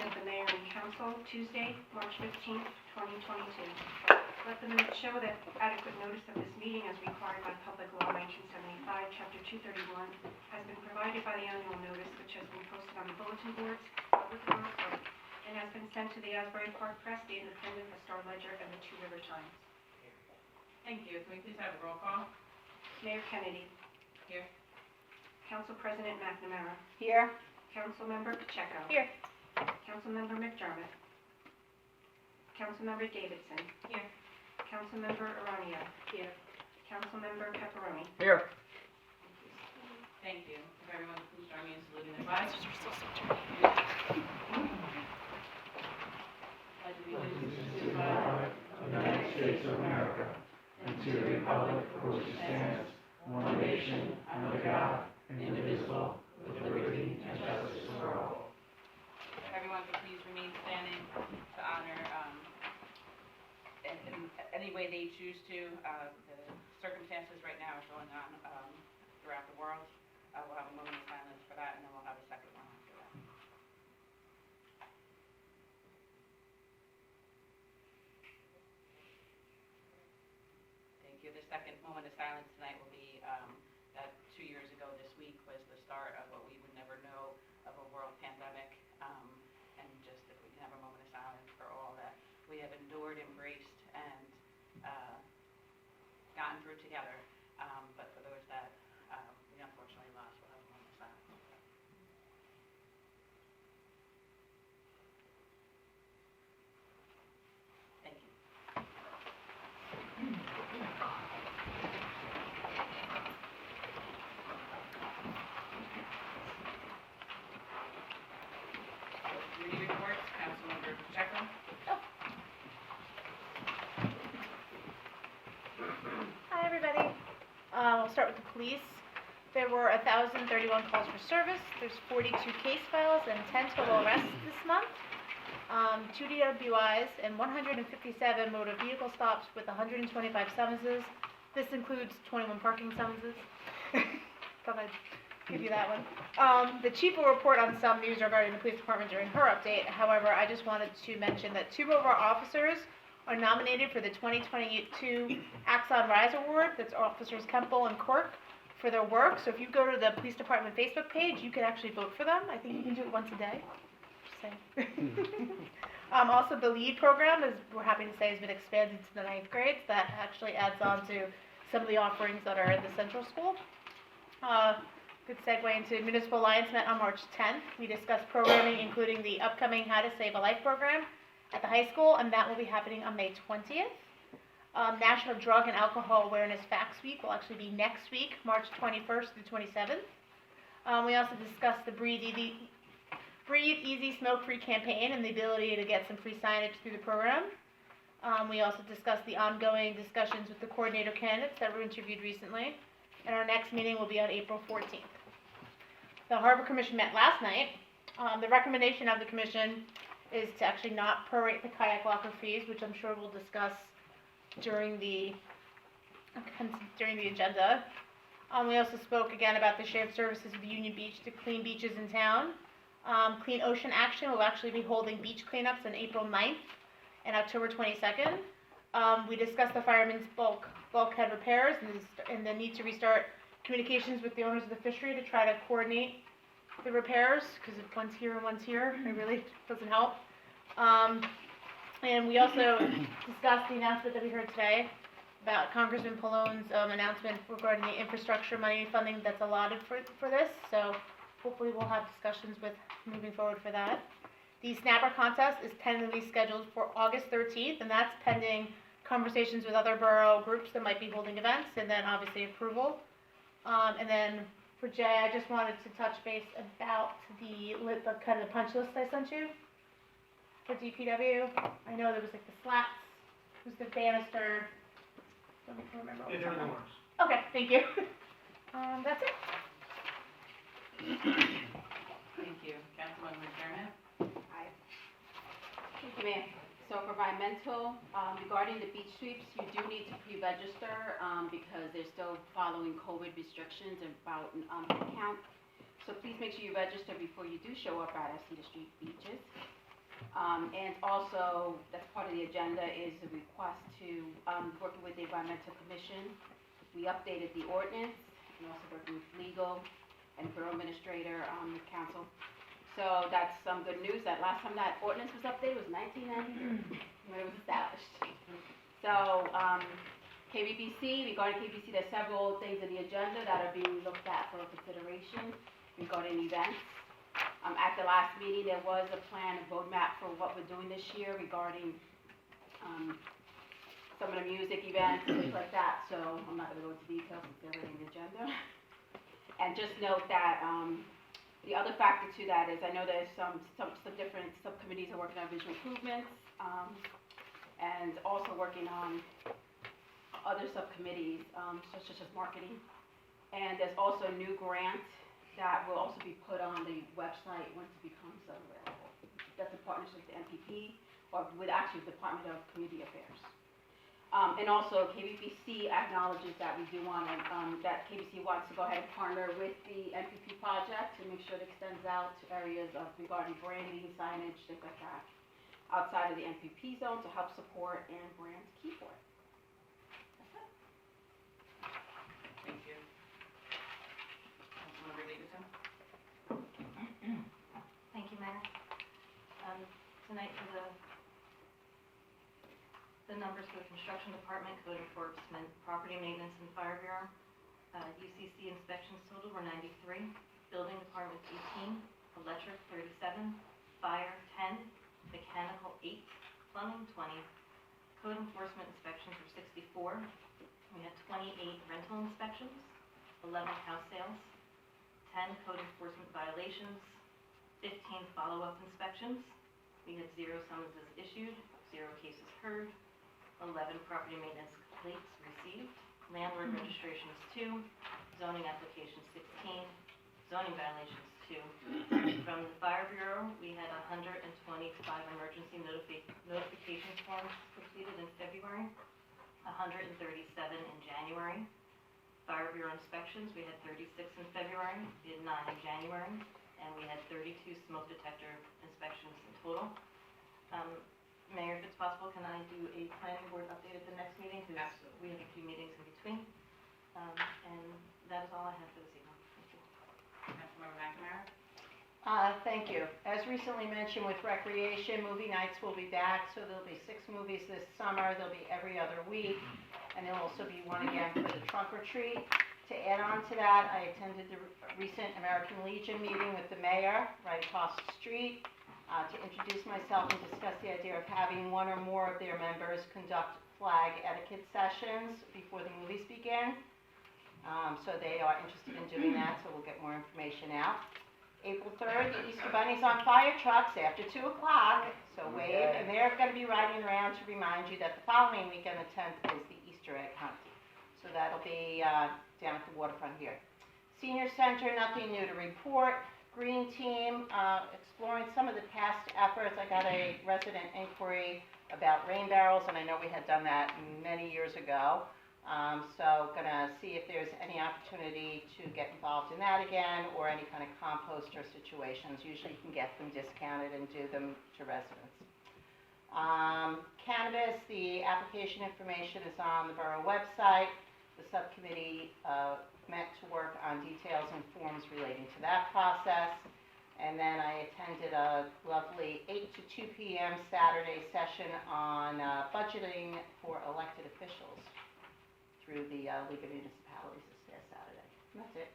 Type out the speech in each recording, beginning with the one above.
of the Mayor and Council, Tuesday, March 15th, 2022. Let the minutes show that adequate notice of this meeting as required by Public Law 1975, Chapter 231, has been provided by the annual notice, which has been posted on the bulletin boards, public notice, and has been sent to the Asbury Park Press, the Independent, the Star Ledger, and the Two River Times. Thank you. Can we please have a roll call? Mayor Kennedy. Here. Council President McNamara. Here. Councilmember Pacheco. Here. Councilmember McDermott. Councilmember Davidson. Here. Councilmember Aronio. Here. Councilmember Pepperoni. Here. Thank you. If everyone could please join me in saluting the flag. Pledge allegiance to the flag of the United States of America and to the republic for which it stands, one nation, under God, indivisible, with liberty and justice for all. Everyone could please remain standing to honor in any way they choose to. The circumstances right now are going on throughout the world. We'll have a moment of silence for that, and then we'll have a second one after that. Thank you. The second moment of silence tonight will be that 2 years ago this week was the start of what we would never know of a world pandemic. And just if we can have a moment of silence for all that we have endured, embraced, and gotten through together. But for those that we unfortunately lost, we'll have a moment of silence. Thank you. Committee reports, Councilmember Pacheco. Hi, everybody. We'll start with the police. There were 1,031 calls for service. There's 42 case files and 10 total arrests this month. 2 DWIs and 157 motor vehicle stops with 125 summonses. This includes 21 parking summonses. Thought I'd give you that one. The chief will report on some news regarding the police department during her update. However, I just wanted to mention that 2 of our officers are nominated for the 2022 Axon Rise Award. That's Officers Kemple and Cork for their work. So if you go to the police department Facebook page, you can actually vote for them. I think you can do it once a day. Just saying. Also, the LEAD program, as we're happy to say, has been expanded to the 9th grades. That actually adds on to some of the offerings that are in the central school. Good segue into Municipal Alliance met on March 10th. We discussed programming, including the upcoming How to Save a Life program at the high school, and that will be happening on May 20th. National Drug and Alcohol Awareness Facts Week will actually be next week, March 21st to 27th. We also discussed the Breathe Easy Smoke-Free campaign and the ability to get some free signage through the program. We also discussed the ongoing discussions with the coordinator candidates that were interviewed recently. And our next meeting will be on April 14th. The Harbor Commission met last night. The recommendation of the commission is to actually not prorate the kayak locker fees, which I'm sure we'll discuss during the agenda. We also spoke again about the shared services with Union Beach to clean beaches in town. Clean Ocean Action will actually be holding beach cleanups on April 9th and October 22nd. We discussed the firemen's bulkhead repairs and the need to restart communications with the owners of the fishery to try to coordinate the repairs, because if one's here and one's here, it really doesn't help. And we also discussed the announcement that we heard today about Congressman Pallone's announcement regarding the infrastructure money funding that's allotted for this. So hopefully we'll have discussions with moving forward for that. The Snapper contest is tentatively scheduled for August 13th, and that's pending conversations with other borough groups that might be holding events, and then obviously approval. And then for Jay, I just wanted to touch base about the kind of the punch list I sent you for DPW. I know there was like the slats, there was the banister. Don't remember. It everything works. Okay, thank you. That's it. Thank you. Councilwoman McDermott. Hi. Thank you, Mayor. So for environmental, regarding the beach sweeps, you do need to pre-register because they're still following COVID restrictions about head count. So please make sure you register before you do show up at our Cedar Street beaches. And also, that's part of the agenda, is a request to, working with the Environmental Commission. We updated the ordinance, and also working with legal and borough administrator, council. So that's some good news, that last time that ordinance was updated was 1993, when it was established. So, KVBC, regarding KVBC, there's several things in the agenda that are being looked at for consideration regarding events. At the last meeting, there was a plan, a roadmap for what we're doing this year regarding some of the music events, things like that, so I'm not gonna go into details since they're already in the agenda. And just note that, the other factor to that is, I know there's some different subcommittees are working on visual improvements, and also working on other subcommittees, such as marketing. And there's also a new grant that will also be put on the website once it becomes available. That's a partnership with the MPP, or with actually the Department of Community Affairs. And also KVBC acknowledges that we do want to, that KVBC wants to go ahead and partner with the MPP project to make sure it extends out to areas of regarding branding, signage, things like that, outside of the MPP zone to help support and brand Keyport. That's it. Thank you. Councilmember Davidson? Thank you, Mayor. Tonight for the numbers for the construction department, code enforcement, property maintenance, and fire bureau. UCC inspections total were 93, building department 18, electric 37, fire 10, mechanical 8, plumbing 20. Code enforcement inspections were 64. We had 28 rental inspections, 11 house sales, 10 code enforcement violations, 15 follow-up inspections. We had 0 summonses issued, 0 cases heard, 11 property maintenance complaints received, landlord registrations 2, zoning applications 16, zoning violations 2. From the fire bureau, we had 125 emergency notification forms completed in February, 137 in January. Fire bureau inspections, we had 36 in February, we had 9 in January, and we had 32 smoke detector inspections in total. Mayor, if it's possible, can I do a planning board update at the next meeting? Because we have a few meetings in between. And that is all I have for this evening. Thank you. Councilmember McNamara? Thank you. As recently mentioned with recreation, movie nights will be back, so there'll be 6 movies this summer. There'll be every other week, and there'll also be one again for the trunk or treat. To add on to that, I attended the recent American Legion meeting with the mayor right across the street to introduce myself and discuss the idea of having one or more of their members conduct flag etiquette sessions before the movies begin. So they are interested in doing that, so we'll get more information out. April 3rd, the Easter Bunny's on fire trucks after 2 o'clock, so wave, and they're going to be riding around to remind you that the following weekend, the 10th, is the Easter egg hunt. So that'll be down at the waterfront here. Senior Center, nothing new to report. Green Team, exploring some of the past efforts. I got a resident inquiry about rain barrels, and I know we had done that many years ago. So gonna see if there's any opportunity to get involved in that again, or any kind of composter situations. Usually you can get them discounted and do them to residents. Cannabis, the application information is on the borough website. The subcommittee met to work on details and forms relating to that process. And then I attended a lovely 8 to 2 p.m. Saturday session on budgeting for elected officials through the League of Municipalities this past Saturday. And that's it.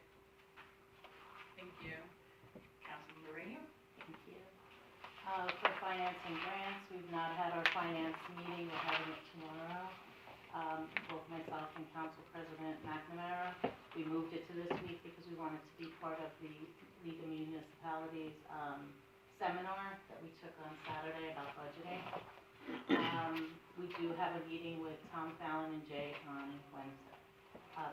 Thank you. Councilmember Radio? Thank you. For finance and grants, we've not had our finance meeting. We're having it tomorrow. Both myself and Council President McNamara, we moved it to this week because we wanted to be part of the League of Municipalities seminar that we took on Saturday about budgeting. We do have a meeting with Tom Fallon and Jay on Wednesday.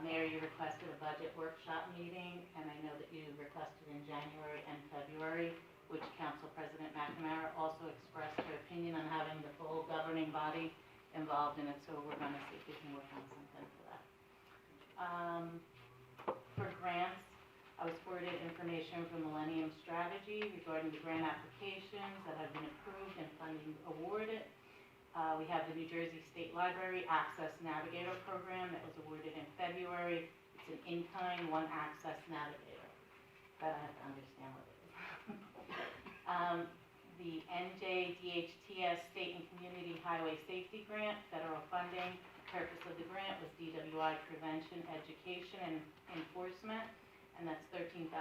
Mayor, you requested a budget workshop meeting, and I know that you requested in January and February, which Council President McNamara also expressed her opinion on having the full governing body involved in it, so we're going to see if we can work on something for that. For grants, I was forwarded information from Millennium Strategy regarding the grant applications that have been approved and funding awarded. We have the New Jersey State Library Access Navigator program that was awarded in February. It's an in-kind one access navigator. But I have to understand what it is. The NJDHTS State and Community Highway Safety Grant, federal funding. Purpose of the grant was DWI prevention, education, and enforcement, and that's $13,200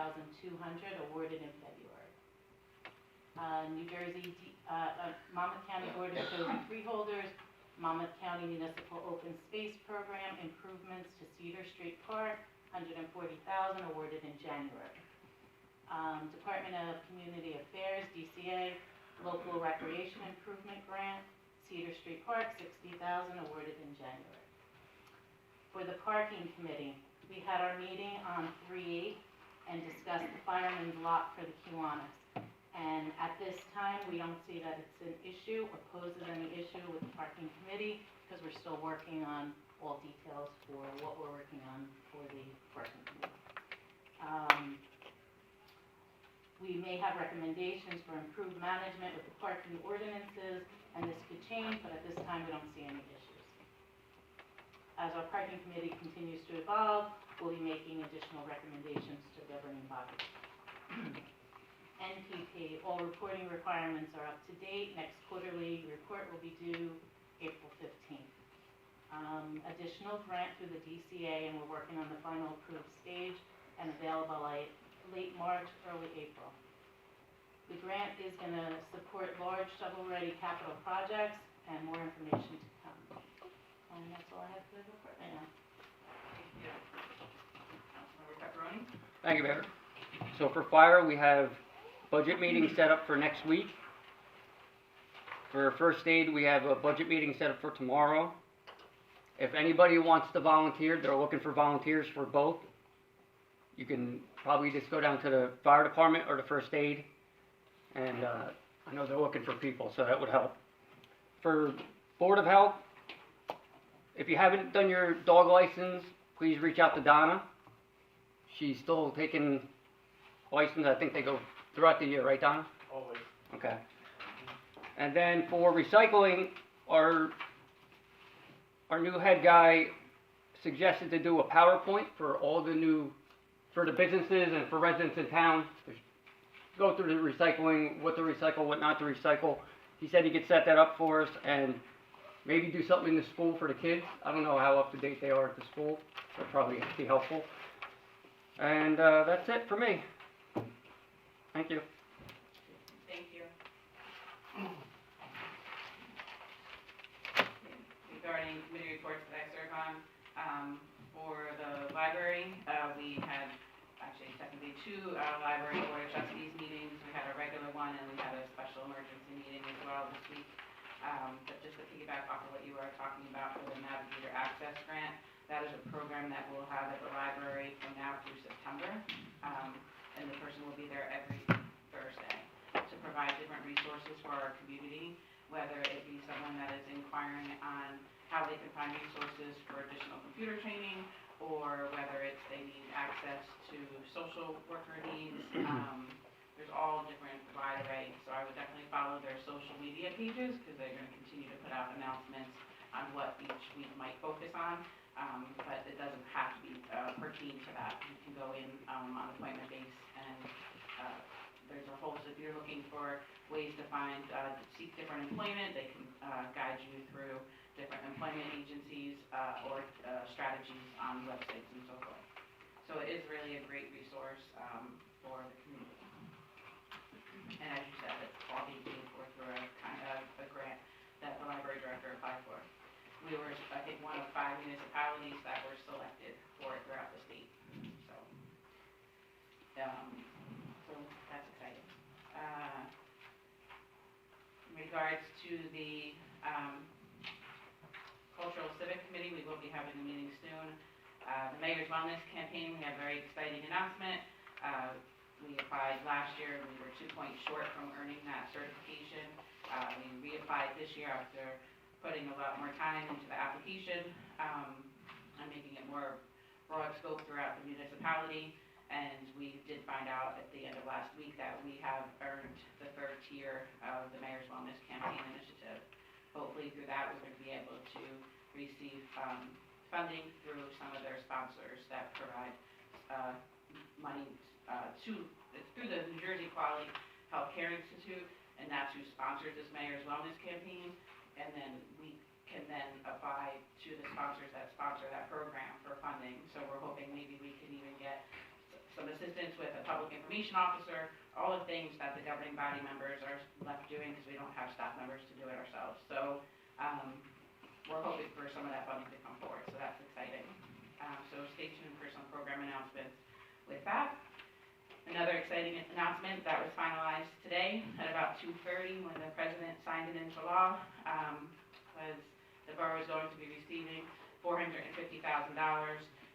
awarded in February. New Jersey, Monmouth County Board of Chosen Freeholders, Monmouth County Municipal Open Space Program improvements to Cedar Street Park, $140,000 awarded in January. Department of Community Affairs, DCA, Local Recreation Improvement Grant, Cedar Street Park, $60,000 awarded in January. For the Parking Committee, we had our meeting on 3/8 and discussed the fireman's lot for the Kiwanis. And at this time, we don't see that it's an issue or poses any issue with the Parking Committee because we're still working on all details for what we're working on for the Parking Committee. We may have recommendations for improved management with the parking ordinances, and this could change, but at this time, we don't see any issues. As our Parking Committee continues to evolve, we'll be making additional recommendations to governing bodies. NPP, all reporting requirements are up to date. Next quarterly report will be due April 15th. Additional grant through the DCA, and we're working on the final approved stage and available late March, early April. The grant is going to support large shovel-ready capital projects, and more information to come. And that's all I have for the report right now. Thank you. Councilmember Pepperoni? Thank you, Mayor. So for fire, we have budget meeting set up for next week. For first aid, we have a budget meeting set up for tomorrow. If anybody wants to volunteer, they're looking for volunteers for both. You can probably just go down to the fire department or the first aid. And I know they're looking for people, so that would help. For Board of Health, if you haven't done your dog license, please reach out to Donna. She's still taking license. I think they go throughout the year, right, Donna? Always. Okay. And then for recycling, our new head guy suggested to do a PowerPoint for all the for the businesses and for residents in town. Go through the recycling, what to recycle, what not to recycle. He said he could set that up for us and maybe do something in the school for the kids. I don't know how up to date they are at the school. That'd probably be helpful. And that's it for me. Thank you. Thank you. Regarding committee reports that I serve on, for the library, we had technically two library board of trustees meetings. We had a regular one and we had a special emergency meeting as well this week. But just to piggyback off of what you were talking about for the Navigator Access Grant, that is a program that we'll have at the library from now through September. And the person will be there every Thursday to provide different resources for our community, whether it be someone that is inquiring on how they can find resources for additional computer training, or whether it's they need access to social worker needs. There's all different wide array. So I would definitely follow their social media pages because they're going to continue to put out announcements on what each week might focus on. But it doesn't have to be pertain to that. You can go in on appointment base, and there's a whole, so if you're looking for ways to seek different employment, they can guide you through different employment agencies or strategies on websites and so forth. So it is really a great resource for the community. And as you said, it's all being paid for through a grant that the library director applied for. We were, I think, one of 5 municipalities that were selected for it throughout the state. So that's exciting. In regards to the Cultural Civic Committee, we will be having a meeting soon. The Mayor's Wellness Campaign, we have a very exciting announcement. We applied last year, we were 2 points short from earning that certification. We reapplied this year after putting a lot more time into the application and making it more broad scope throughout the municipality. And we did find out at the end of last week that we have earned the 3rd tier of the Mayor's Wellness Campaign Initiative. Hopefully through that, we're going to be able to receive funding through some of their sponsors that provide money it's through the New Jersey Quality Healthcare Institute, and that's who sponsors this Mayor's Wellness Campaign. And then we can then apply to the sponsors that sponsor that program for funding. So we're hoping maybe we can even get some assistance with a public information officer, all the things that the governing body members are left doing because we don't have staff members to do it ourselves. So we're hoping for some of that funding to come forward, so that's exciting. So stay tuned for some program announcements with that. Another exciting announcement that was finalized today at about 2:30 when the president signed it into law was the borough is going to be receiving $450,000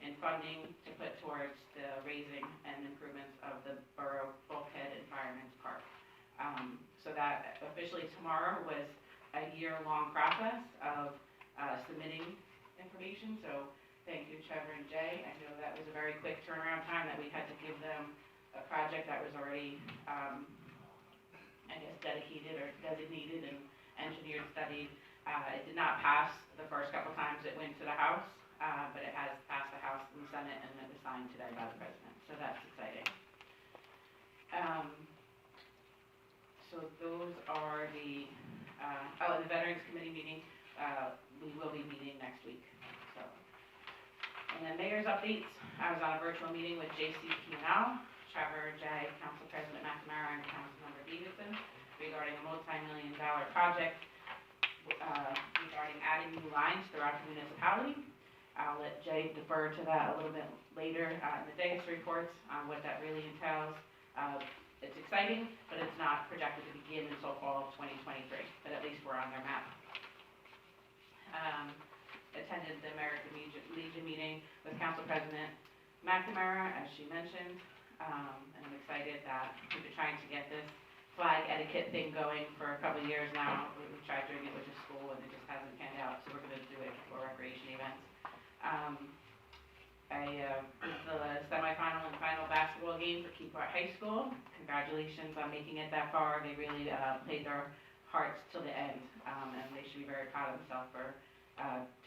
in funding to put towards the raising and improvements of the borough bulkhead and fireman's park. So that officially tomorrow was a year-long process of submitting information. So thank you, Trevor and Jay. I know that was a very quick turnaround time that we had to give them a project that was already, I guess, dedicated or designated and engineered, studied. It did not pass the first couple times it went to the House, but it has passed the House and the Senate, and it was signed today by the President. So that's exciting. So those are the, the Veterans Committee meeting. We will be meeting next week. So, and then mayor's updates. I was on a virtual meeting with J.C. Keenal, Trevor, Jay, Council President McNamara, and Councilmember Davidson regarding a multi-million-dollar project regarding adding new lines throughout the municipality. I'll let Jay defer to that a little bit later in the day's reports on what that really entails. It's exciting, but it's not projected to begin until fall of 2023, but at least we're on their map. Attended the American Legion meeting with Council President McNamara, as she mentioned, and I'm excited that we've been trying to get this flag etiquette thing going for a couple of years now. We tried doing it with the school and it just hasn't panned out, so we're going to do it for recreation events. This is the semifinal and final basketball game for Keyport High School. Congratulations on making it that far. They really played their hearts till the end, and they should be very proud of themselves for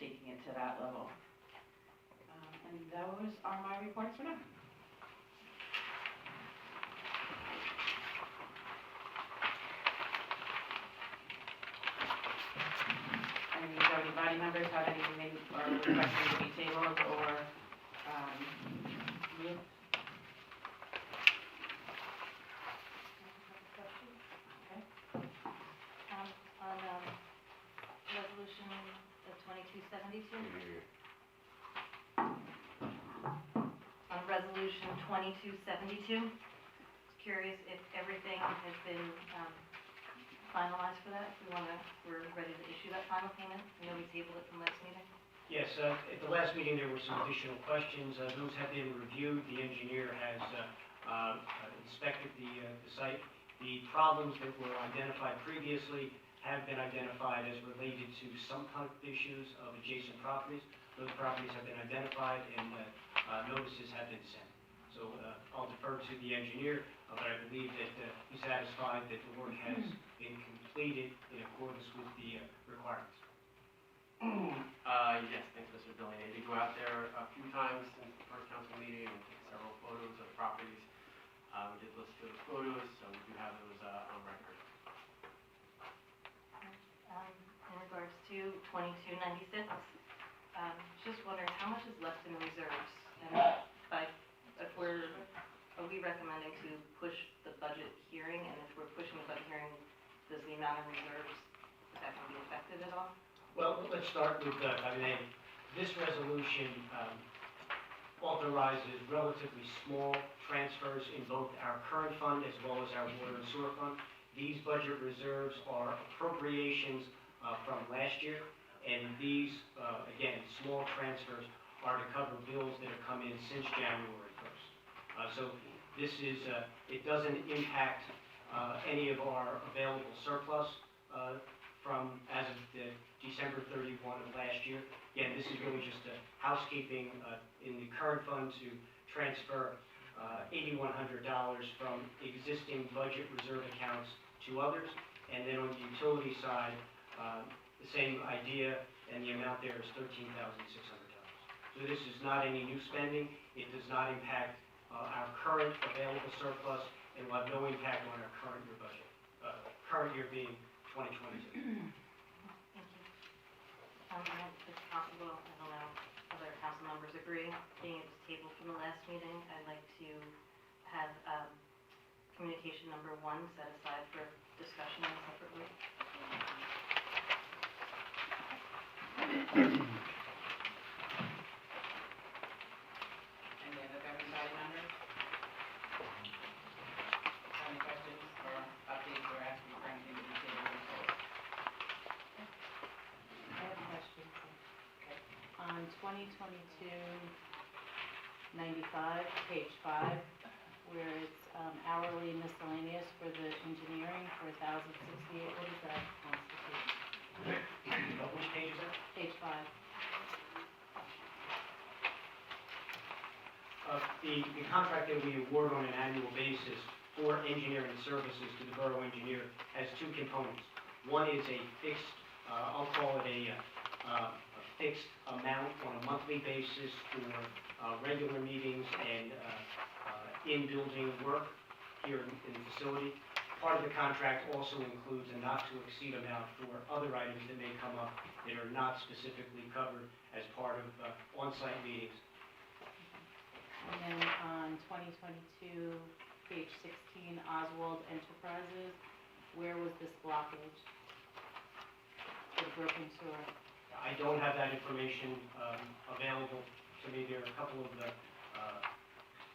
taking it to that level. And those are my reports for now. Any governing body members have anything they are requesting to be tabled or moved? On resolution 2272. On resolution 2272, curious if everything has been finalized for that. We're ready to issue that final payment. I know we tabled it from last meeting. Yes, at the last meeting, there were some additional questions. Those have been reviewed. The engineer has inspected the site. The problems that were identified previously have been identified as related to some kind of issues of adjacent properties. Those properties have been identified and notices have been sent. So I'll defer to the engineer, but I believe that he's satisfied that the work has been completed in accordance with the requirements. Yes, thanks, Mr. Delaney. I did go out there a few times since the first council meeting and took several photos of the properties. We did list those photos, so we do have those on record. In regards to 2296, just wondering how much is left in reserves? And are we recommending to push the budget hearing? And if we're pushing the budget hearing, does the amount of reserves, is that going to be affected at all? Well, let's start with, this resolution authorizes relatively small transfers in both our current fund as well as our water and sewer fund. These budget reserves are appropriations from last year, and these, again, small transfers are to cover bills that have come in since January 1st. So this is, it doesn't impact any of our available surplus from as of December 31 of last year. Again, this is really just a housekeeping in the current fund to transfer $8,100 from existing budget reserve accounts to others. And then on the utility side, the same idea, and the amount there is $13,600. So this is not any new spending. It does not impact our current available surplus, and will have no impact on our current year budget, current year being 2022. Thank you. If possible, I don't know, other council members agree, being it was tabled from the last meeting, I'd like to have communication number 1 set aside for discussion separately. Any other governing body members? Any questions or updates or asking for anything to be tabled or sold? I have a question. On 2022-95, page 5, where it's hourly miscellaneous for the engineering for $1,068, what does that constitute? Which page is that? Page 5. The contract that we award on an annual basis for engineering services to the borough engineer has 2 components. One is a fixed, I'll call it a fixed amount on a monthly basis for regular meetings and in-building work here in the facility. Part of the contract also includes a not-to-exceed amount for other items that may come up that are not specifically covered as part of on-site meetings. And then on 2022, page 16, Oswald Enterprises, where was this blockage for the broken sewer? I don't have that information available to me. There are a couple of the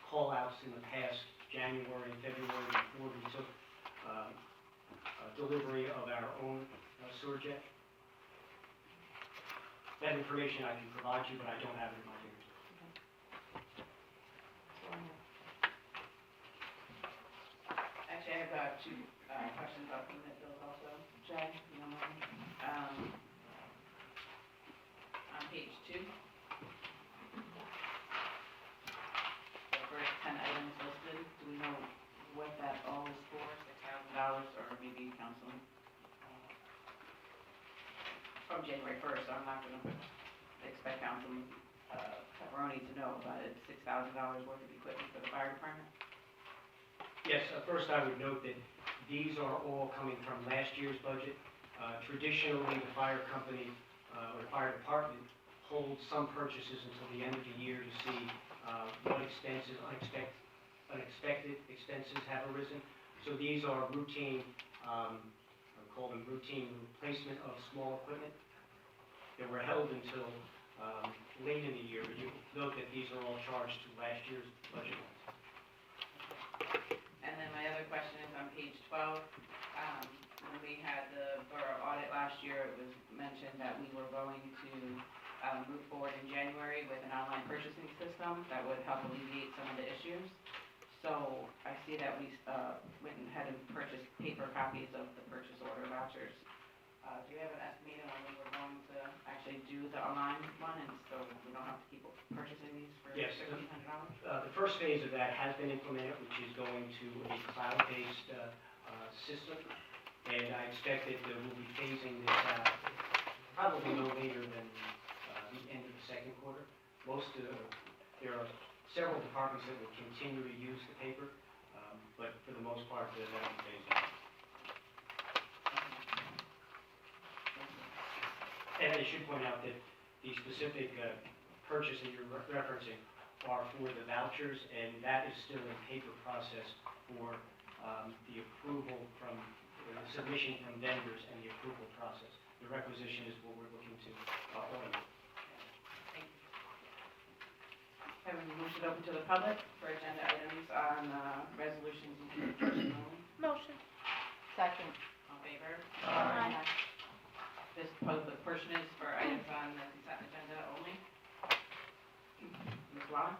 call-outs in the past January and February before we took delivery of our own sewer jet. That information I can provide you, but I don't have it in my fingertips. Actually, I have 2 questions about permit bills also. Jay, you know, on page 2, the first 10 items listed, do we know what that all is for? $6,000, or maybe council? From January 1st, so I'm not going to expect Councilman Pepperoni to know, but it's $6,000 worth of equipment for the fire department. Yes, first I would note that these are all coming from last year's budget. Traditionally, the fire company or fire department holds some purchases until the end of the year to see what expenses, unexpected expenses have arisen. So these are routine, I call them routine replacement of small equipment that were held until late in the year. You note that these are all charged to last year's budget. And then my other question is on page 12. When we had the borough audit last year, it was mentioned that we were going to move forward in January with an online purchasing system that would help alleviate some of the issues. So I see that we went ahead and purchased paper copies of the purchase order vouchers. Do you have an estimate on when we're going to actually do the online one, and so we don't have to keep purchasing these for Yes, $1,600? the first phase of that has been implemented, which is going to a cloud-based system, and I expect that we'll be phasing this out probably no later than the end of the second quarter. There are several departments that will continue to use the paper, but for the most part, that will be phased out. And I should point out that the specific purchase that you're referencing are for the vouchers, and that is still in paper process for the approval from, the submission from vendors and the approval process. The requisition is what we're looking to automate. Thank you. Have we moved it open to the public for agenda items on resolutions and personnel? Motion. Second. All in favor? Aye. This public portion is for items on the consent agenda only. Ms. Wallen?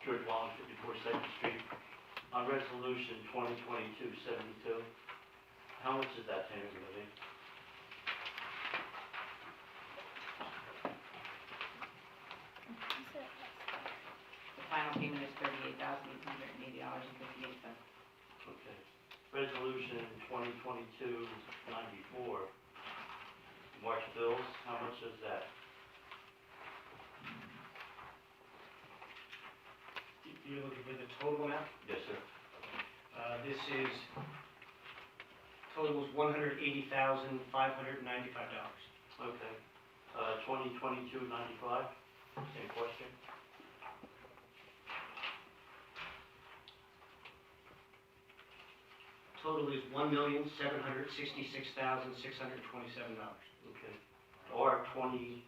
George Wallen, 54 2nd Street. On resolution 2022-72, how much is that payment going to be? 2022-94. March bills, how much is that? You're looking for the total amount? Yes, sir. This is, total is $180,595. Okay. 2022-95, same question. Total is $1,766,627. Okay. Or 2022-97.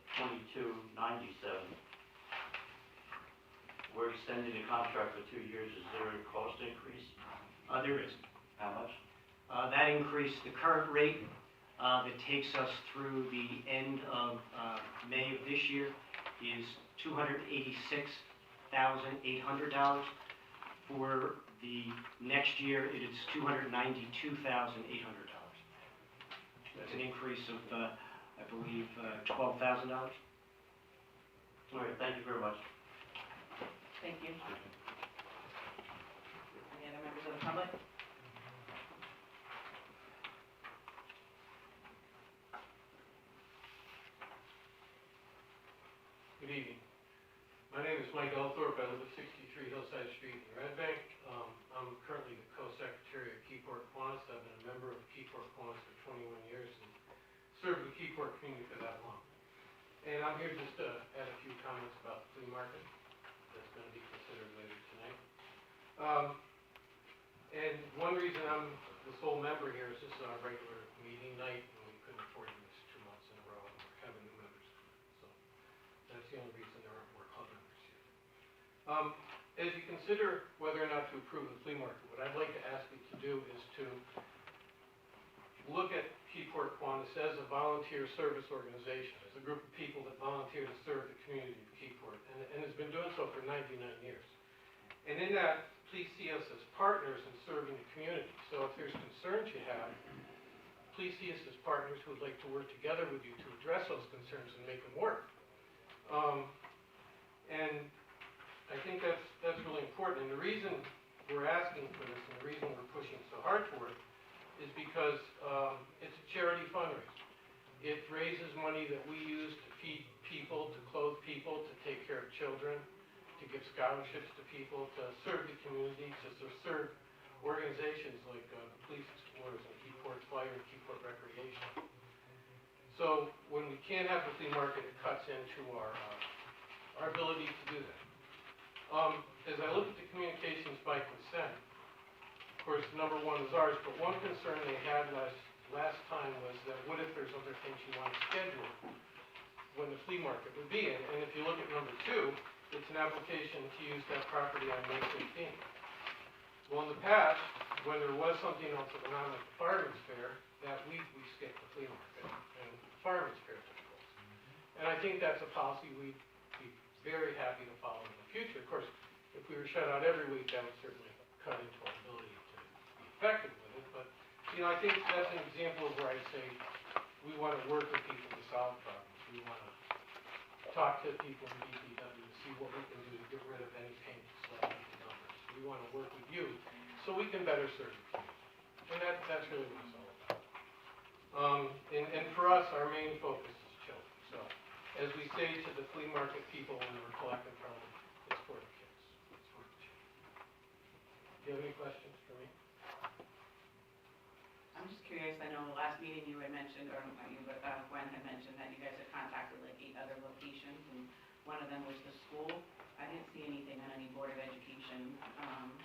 We're extending the contract for 2 years. Is there a cost increase? There is. How much? That increase, the current rate that takes us through the end of May of this year is $286,800. For the next year, it is $292,800. That's an increase of, I believe, $12,000. All right, thank you very much. Thank you. Any other members of the public? Good evening. My name is Mike Elthorpe. I live at 63 Hillside Street in Red Bank. I'm currently the co-secretary of Keyport Quantis. I've been a member of Keyport Quantis for 21 years and served the Keyport community for that long. And I'm here just to add a few comments about the flea market that's going to be considered later tonight. And one reason I'm the sole member here is this is our regular meeting night, and we couldn't afford to miss 2 months in a row, and we're having new members. So that's the only reason there aren't more club members here. As you consider whether or not to approve the flea market, what I'd like to ask you to do is to look at Keyport Quantis as a volunteer service organization, as a group of people that volunteer to serve the community of Keyport, and has been doing so for 99 years. And in that, please see us as partners in serving the community. So if there's concerns you have, please see us as partners who would like to work together with you to address those concerns and make them work. And I think that's really important. And the reason we're asking for this and the reason we're pushing so hard for it is because it's a charity fundraiser. It raises money that we use to feed people, to clothe people, to take care of children, to give scholarships to people, to serve the community, to serve organizations like the Police Explorers and Keyport Fire and Keyport Recreation. So when we can't have the flea market, it cuts into our ability to do that. As I look at the communications by consent, of course, number one is ours, but one concern they had last time was that what if there's other things you want to schedule when the flea market would be in? And if you look at number two, it's an application to use that property on May 15th. Well, in the past, when there was something else that went on like the Fireman's Fair, that week we skipped the flea market, and the Fireman's Fair took place. And I think that's a policy we'd be very happy to follow in the future. Of course, if we were shut out every week, that would certainly cut into our ability to be effective with it. But, you know, I think that's an example of where I say we want to work with people to solve problems. We want to talk to people in DPW to see what we can do to get rid of any pain like these numbers. We want to work with you so we can better serve the community. And that's really what it's all about. And for us, our main focus is children. So as we say to the flea market people when we're collecting from them, it's for the kids. It's for the children. Do you have any questions for me? I'm just curious, I know the last meeting you had mentioned, or not you, but Gwen had mentioned that you guys had contacted like 8 other locations, and one of them was the school. I didn't see anything on any Board of Education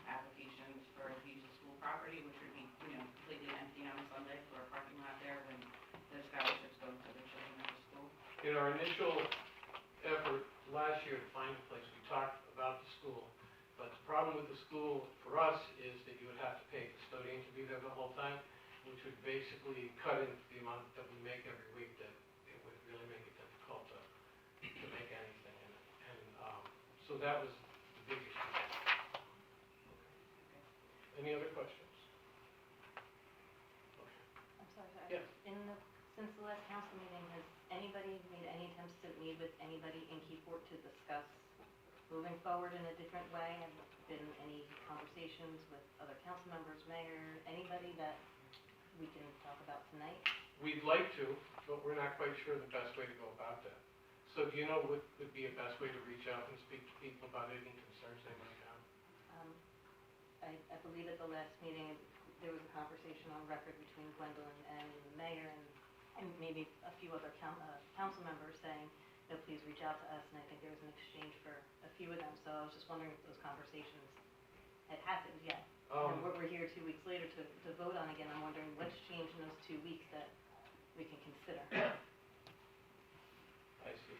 applications for use of school property, which would be, you know, completely empty on a Sunday for a parking lot there when the scholarships go to the children at the school. In our initial effort last year to find a place, we talked about the school. But the problem with the school for us is that you would have to pay a custodian to be there the whole time, which would basically cut into the amount that we make every week, that it would really make it difficult to make anything in it. And so that was the big issue. Any other questions? I'm sorry, Yes. Since the last council meeting, has anybody made any attempts to meet with anybody in Keyport to discuss moving forward in a different way? Have been any conversations with other council members, mayor, anybody that we can talk about tonight? We'd like to, but we're not quite sure the best way to go about that. So do you know what would be a best way to reach out and speak to people about any concerns they might have? I believe at the last meeting, there was a conversation on record between Gwendolyn and the mayor and maybe a few other council members saying, you know, please reach out to us, and I think there was an exchange for a few of them, so I was just wondering if those conversations had happened yet. And we're here 2 weeks later to vote on again. I'm wondering what's changed in those 2 weeks that we can consider. I see.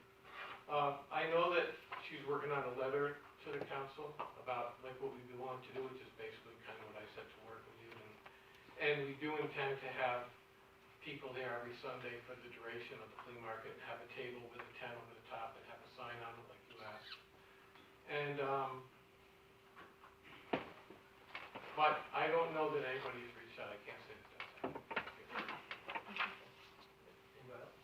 I know that she's working on a letter to the council about like what we want to do, which is basically kind of what I said to work with you. And we do intend to have people there every Sunday for the duration of the flea market, and have a table with a tent over the top and have a sign on it like you asked. And, but I don't know that anybody's reached out. I can't say that that's happened. Anybody else?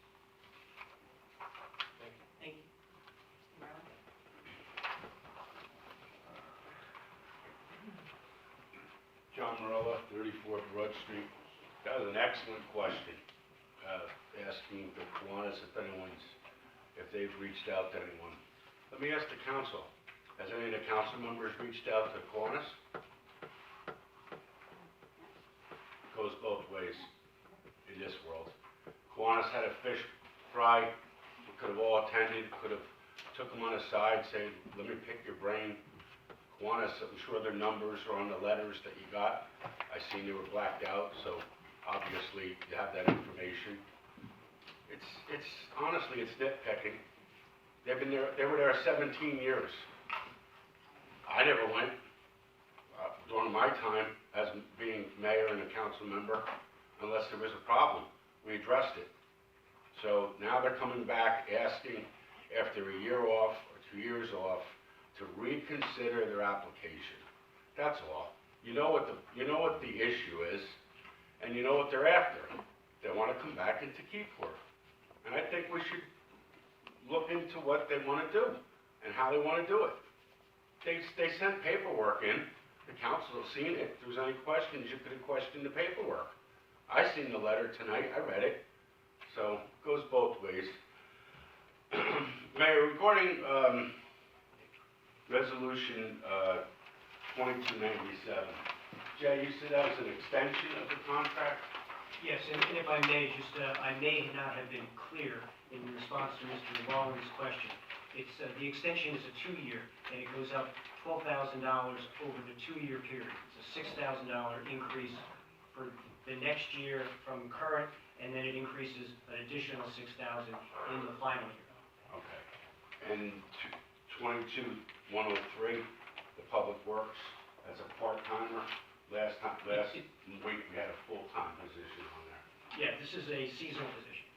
Thank you. Thank you. Marla? John Morella, 34 Broad Street. That was an excellent question, asking the Kiwanis if they've reached out to anyone. Let me ask the council, has any of the council members reached out to Kiwanis? Goes both ways in this world. Kiwanis had a fish fry, we could have all attended, could have took them on the side, saying, let me pick your brain. Kiwanis, I'm sure their numbers are on the letters that you got. I seen they were blacked out, so obviously you have that information. It's honestly, it's nitpicking. They were there 17 years. I never went during my time as being mayor and a council member, unless there was a problem. We addressed it. So now they're coming back asking, after a year off or 2 years off, to reconsider their application. That's all. You know what the issue is, and you know what they're after. They want to come back into Keyport. And I think we should look into what they want to do and how they want to do it. They sent paperwork in. The council has seen it. If there was any questions, you could have questioned the paperwork. I seen the letter tonight. I read it. So it goes both ways. Mayor, regarding Resolution 2297, Jay, you said that was an extension of the contract? Yes, and if I may, just, I may not have been clear in response to Mr. Wallen's question. It's, the extension is a 2-year, and it goes up $12,000 over the 2-year period. It's a $6,000 increase for the next year from current, and then it increases an additional $6,000 in the final year. Okay. And 22-103, the Public Works, as a part-timer. Last week we had a full-time position on there. Yeah, this is a seasonal position.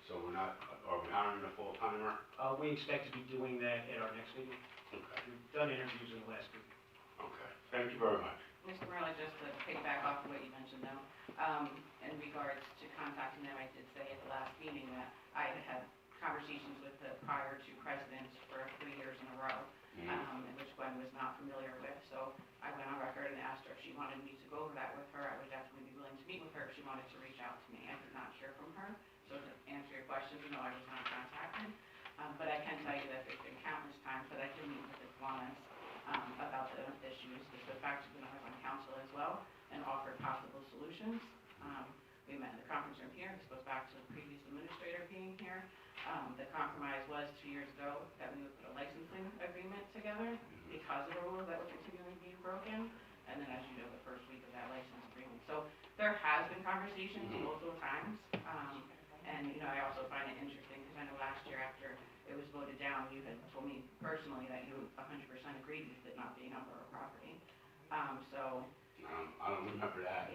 So are we hiring a full-timer? We expect to be doing that at our next meeting. Okay. We've done interviews in the last week. Okay. Thank you very much. Mr. Morella, just to piggyback off of what you mentioned though, in regards to contacting them, I did say at the last meeting that I had had conversations with the prior two presidents for 3 years in a row, in which Gwen was not familiar with. So I went on record and asked her if she wanted me to go over that with her. I would definitely be willing to meet with her if she wanted to reach out to me. I did not hear from her. So to answer your question, no, I was not contacted. But I can tell you that there's been countless times that I did meet with the Kiwanis about the issues. The fact that I was on council as well and offered possible solutions. We met in the conference room here. This goes back to the previous administrator being here. The compromise was 2 years ago that we would put a licensing agreement together because of the rules that were continually being broken. And then, as you know, the first week of that license agreement. So there has been conversations multiple times. And, you know, I also find it interesting because I know last year after it was voted down, you had told me personally that you 100% agreed with it not being on borough property. So. I don't remember that.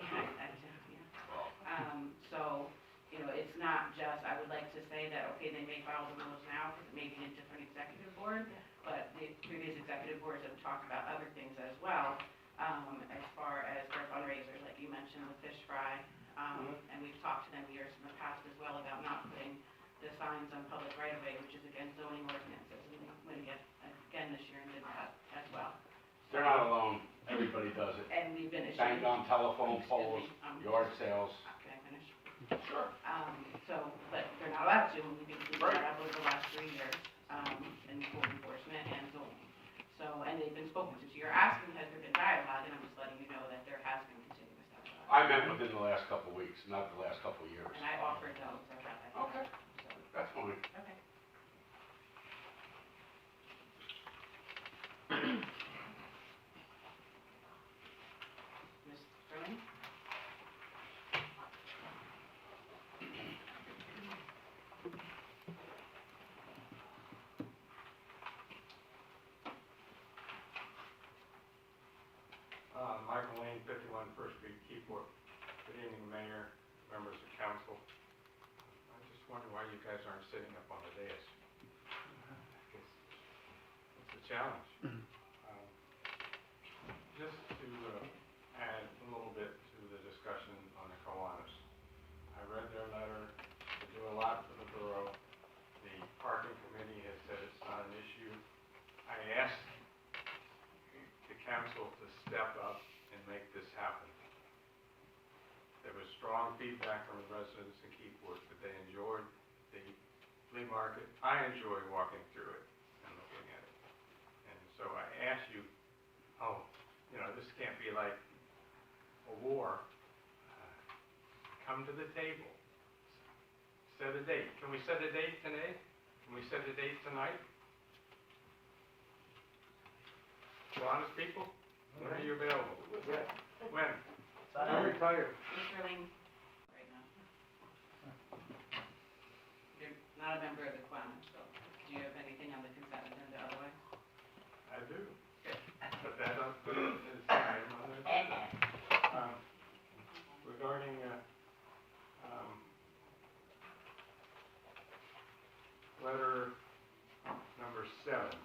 So, you know, it's not just, I would like to say that, okay, they may follow the rules now because it may be a different executive board, but the previous executive boards have talked about other things as well, as far as their fundraisers, like you mentioned, the fish fry, and we've talked to them years in the past as well about not putting the signs on public right-of-way, which is against zoning ordinances, and we went again this year and did that as well. They're not alone. Everybody does it. And we've been Banged on telephone poles, yard sales. Okay. Sure. So, but they're not allowed to, and we've been keeping Right. that up over the last 3 years, in code enforcement and zoning. So, and they've been spoken to, so you're asking, has there been dialogue, and I'm just letting you know that there has been continuous dialogue. I meant within the last couple of weeks, not the last couple of years. And I offered to have that. Okay, So, that's fine. okay. Ms. Sterling? Michael Lane, 51 First Street, Keyport. Good evening, Mayor, members of council. I just wonder why you guys aren't sitting up on the dais. It's a challenge. Just to add a little bit to the discussion on the Kiwanis. I read their letter. They do a lot for the borough. The parking committee has said it's not an issue. I asked the council to step up and make this happen. There was strong feedback from the residents in Keyport that they enjoyed the flea market. I enjoy walking through it and looking at it. And so I asked you, this can't be like a war. Come to the table. Set a date. Can we set a date today? Can we set a date tonight? Honest people, when are you available? When? I'm retired. Mr. Ling, right now. You're not a member of the Quantum, so do you have anything on the consent agenda otherwise? I do. But that is time on the agenda. Regarding, letter number 7, the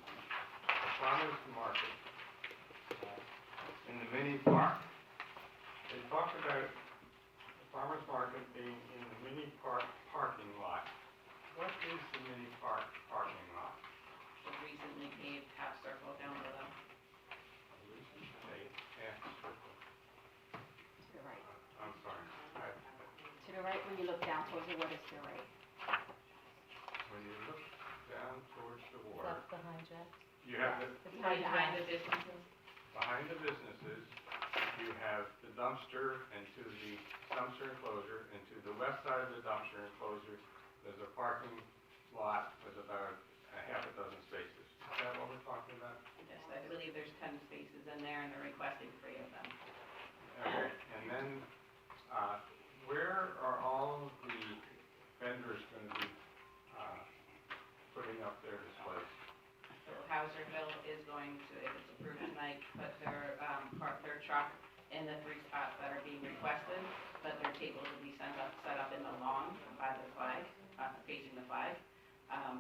farmer's market. In the mini park. They talk about the farmer's market being in the mini park parking lot. What is the mini park parking lot? The recently paved half circle down below. To the right. I'm sorry. To the right, when you look down towards the water, to the right. When you look down towards the water, That's behind Jack. you have Behind the businesses. behind the businesses, you have the dumpster, and to the dumpster enclosure, and to the west side of the dumpster enclosure, there's a parking lot with about a half a dozen spaces. Is that what we're talking about? Yes, I believe there's 10 spaces in there, and they're requesting 3 of them. Okay, and then, where are all of the vendors gonna be, putting up their displays? So Hauserville is going to, if it's approved tonight, put their truck in the 3 spots that are being requested, but their tables will be set up in the lawn by the flag, facing the flag.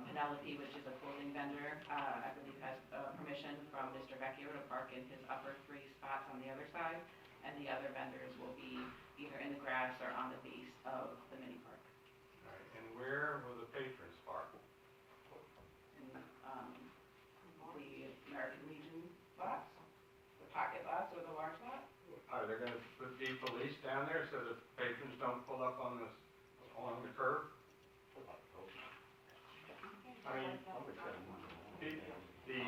Penelope, which is a clothing vendor, I believe has permission from Mr. Vecchio to park in his upper 3 spots on the other side, and the other vendors will be either in the grass or on the base of the mini park. All right, and where will the patrons park? In the American Legion lots, the pocket lots or the large lot. Are there gonna be police down there so the patrons don't pull up along the curb? I mean, the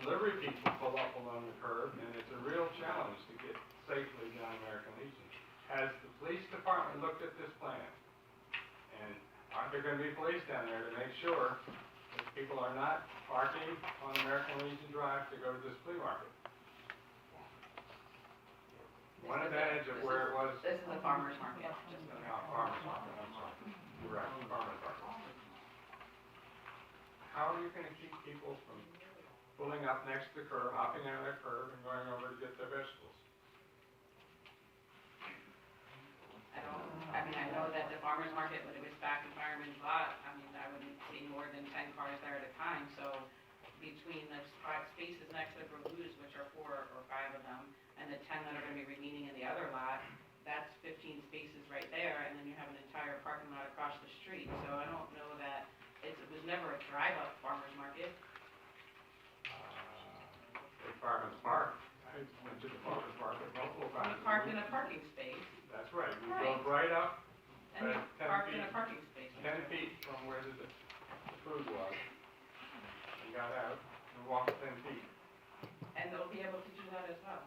delivery people pull up along the curb, and it's a real challenge to get safely down American Legion. Has the police department looked at this plan? And aren't there gonna be police down there to make sure that people are not parking on American Legion Drive to go to this flea market? One advantage of where it was. This is a farmer's market, just so Farmer's market, I'm sorry. You're right, farmer's market. How are you gonna keep people from pulling up next to the curb, hopping out of their curb, and going over to get their vegetables? I know that the farmer's market, when it was back in Fireman's Lot, I wouldn't see more than 10 cars there at a time, so between the 5 spaces next to the Brousse, which are 4 or 5 of them, and the 10 that are gonna be remaining in the other lot, that's 15 spaces right there, and then you have an entire parking lot across the street, so I don't know that, it was never a drive-up farmer's market. Farmer's Park, I went to the farmer's market multiple times. You park in a parking space. That's right, we Right. drove right up And they 10 parked in feet. a parking space. 10 feet from where the food was. You got out and walked 10 feet. And they'll be able to do that as well.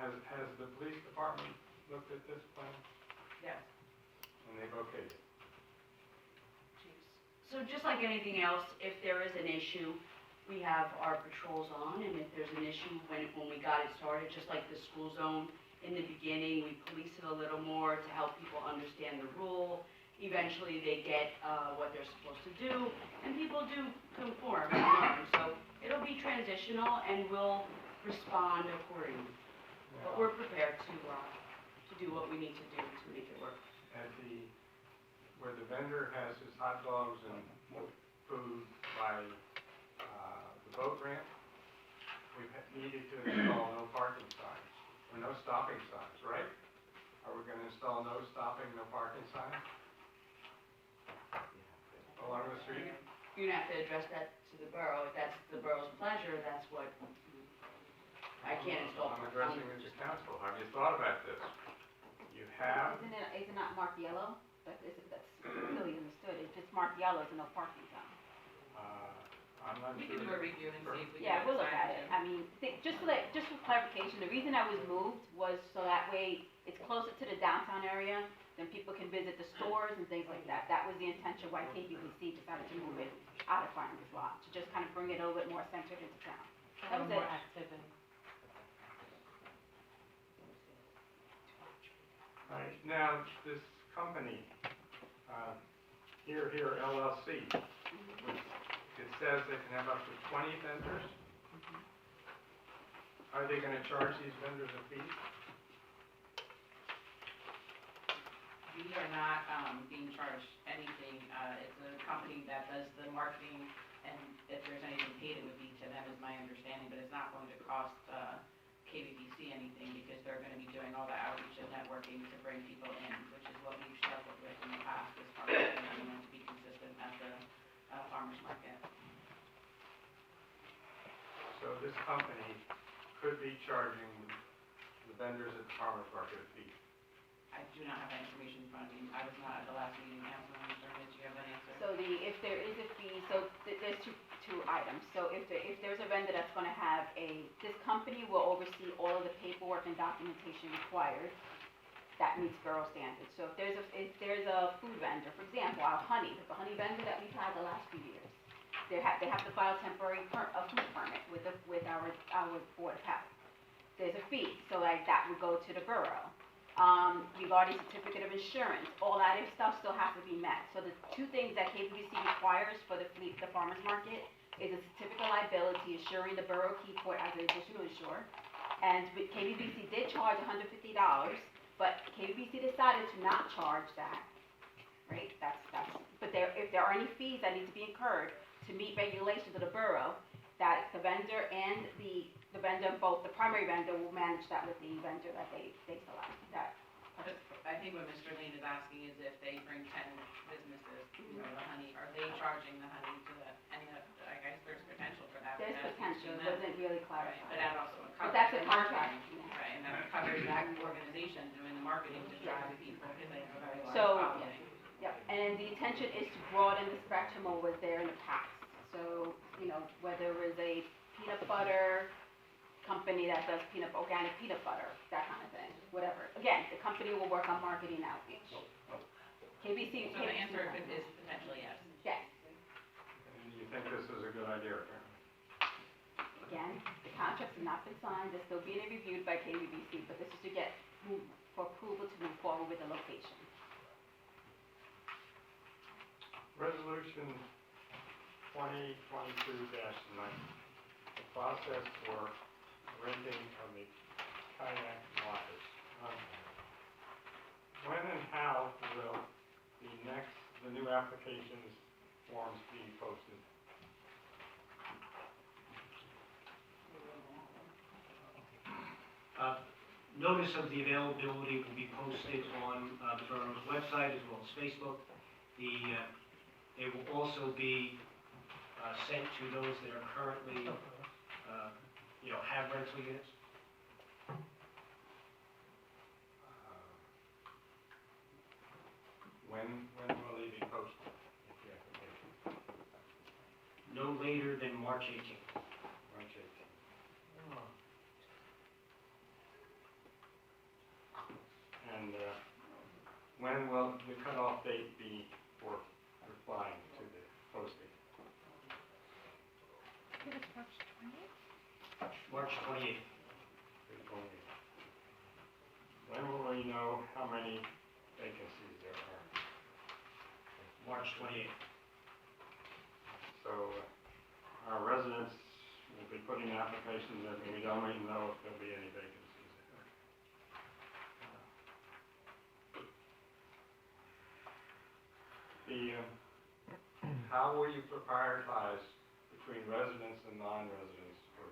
Has the police department looked at this plan Yes. and they've okayed it? So just like anything else, if there is an issue, we have our patrols on, and if there's an issue when we got it started, just like the school zone, in the beginning, we police it a little more to help people understand the rule. Eventually, they get what they're supposed to do, and people do conform and learn. So it'll be transitional, and we'll respond accordingly. But we're prepared to do what we need to do to make it work. At where the vendor has his hot dogs and food by the boat ramp, we've needed to install no parking signs, or no stopping signs, right? Are we gonna install no stopping, no parking signs along the street? You're gonna have to address that to the borough. If that's the borough's pleasure, that's what, I can't install. I'm addressing it to council. Have you thought about this? You have, Isn't it not marked yellow? That's clearly understood. If it's marked yellow, it's no parking zone. I'm not We sure. can do a review and see if we can. Yeah, we'll look at assign it. I mean, just for clarification, the reason I was moved was so that way it's closer to the downtown area, then people can visit the stores and things like that. That was the intention why KBBC decided to move it out of Farmers Lot, to just kind of bring it a little bit more centered into town. That was More it. activity. Right, now, this company, Here LLC, it says they can have up to 20 vendors. Are they gonna charge these vendors a fee? We are not being charged anything. It's a company that does the marketing, and if there's anything paid, it would be to them, is my understanding, but it's not going to cost KBBC anything, because they're gonna be doing all the outreach and networking to bring people in, which is what we've struggled with in the past, as far as getting them to be consistent at the farmer's market. So this company could be charging the vendors at the farmer's market a fee. I do not have that information in front of me. I was not at the last meeting, Councilman Sturman, do you have an answer? So if there is a fee, there's two items. So if there's a vendor that's gonna have this company will oversee all of the paperwork and documentation required that meets borough standards. So if there's a food vendor, for example, the honey vendor that we've had the last few years, they have to file a temporary food permit with our Board of Health. There's a fee, so like that would go to the borough. Regarding certificate of insurance, all that stuff still has to be met. So the two things that KBBC requires for the farmer's market is a certificate of liability assuring the borough Keyport as an additional insurer. And KBBC did charge $150, but KBBC decided to not charge that, right? But if there are any fees that need to be incurred to meet regulations of the borough, that the vendor and the vendor, both the primary vendor will manage that with the vendor that they select. I think what Mr. Lane is asking is if they bring 10 businesses, the honey, are they charging the honey to the, and I guess there's potential for that. There's but that potential, needs it to be met. wasn't really Right, clarified. but that also But covers that's the a contract, marketing. yeah. Right, and that covers that organization doing the marketing to drive people, because they have a very large So, following. Yep, and the intention is to broaden the spectrum of what was there in the past. So, whether it was a peanut butter company that does organic peanut butter, that kind of thing, whatever. Again, the company will work on marketing outreach. KBC. So the answer is potentially yes. Yes. And you think this is a good idea, Karen? Again, the contracts have not been signed, they're still being reviewed by KBBC, but this is to get for approval to move forward with the location. Resolution 2022-90, the process for renting of the kayak lockers. When and how will the new applications forms be posted? Notice of the availability will be posted on the borough's website as well as Facebook. They will also be sent to those that are currently, have rental units. when will he be posted, the application? No later than March 18th. March 18th. And when will the cutoff date be for replying to the posting? I think it's March 20th. March 28th. April 28th. When will we know how many vacancies there are? March 28th. So our residents will be putting applications in, and we don't even know if there'll be any vacancies. How will you prioritize between residents and non-residents for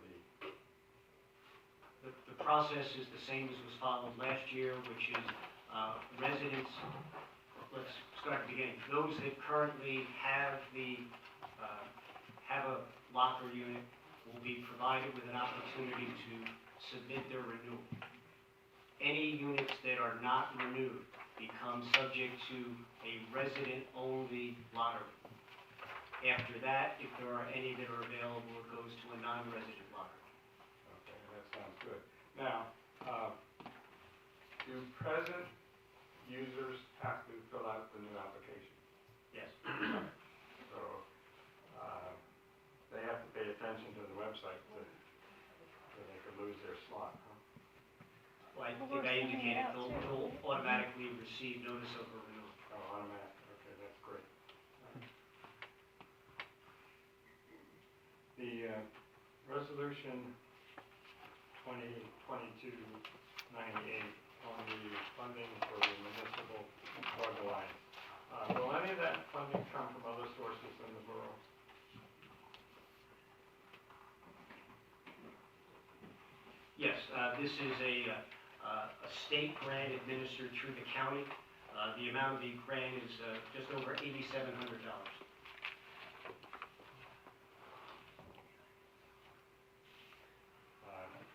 The process is the same as was followed last year, which is residents, let's start at the beginning. Those that currently have have a locker unit will be provided with an opportunity to submit their renewal. Any units that are not renewed become subject to a resident-only lottery. After that, if there are any that are available, it goes to a non-resident lottery. Okay, that sounds good. Now, do present users have to fill out the new application? Yes. So, they have to pay attention to the website so they could lose their slot, huh? Well, I think I indicated they'll automatically receive notice of a renewal. Oh, automatic, okay, that's great. The resolution 2022-98 on the funding for the municipal drug alliance. Will any of that funding come from other sources in the borough? Yes, this is a state grant administered through the county. The amount of the grant is just over $8,700.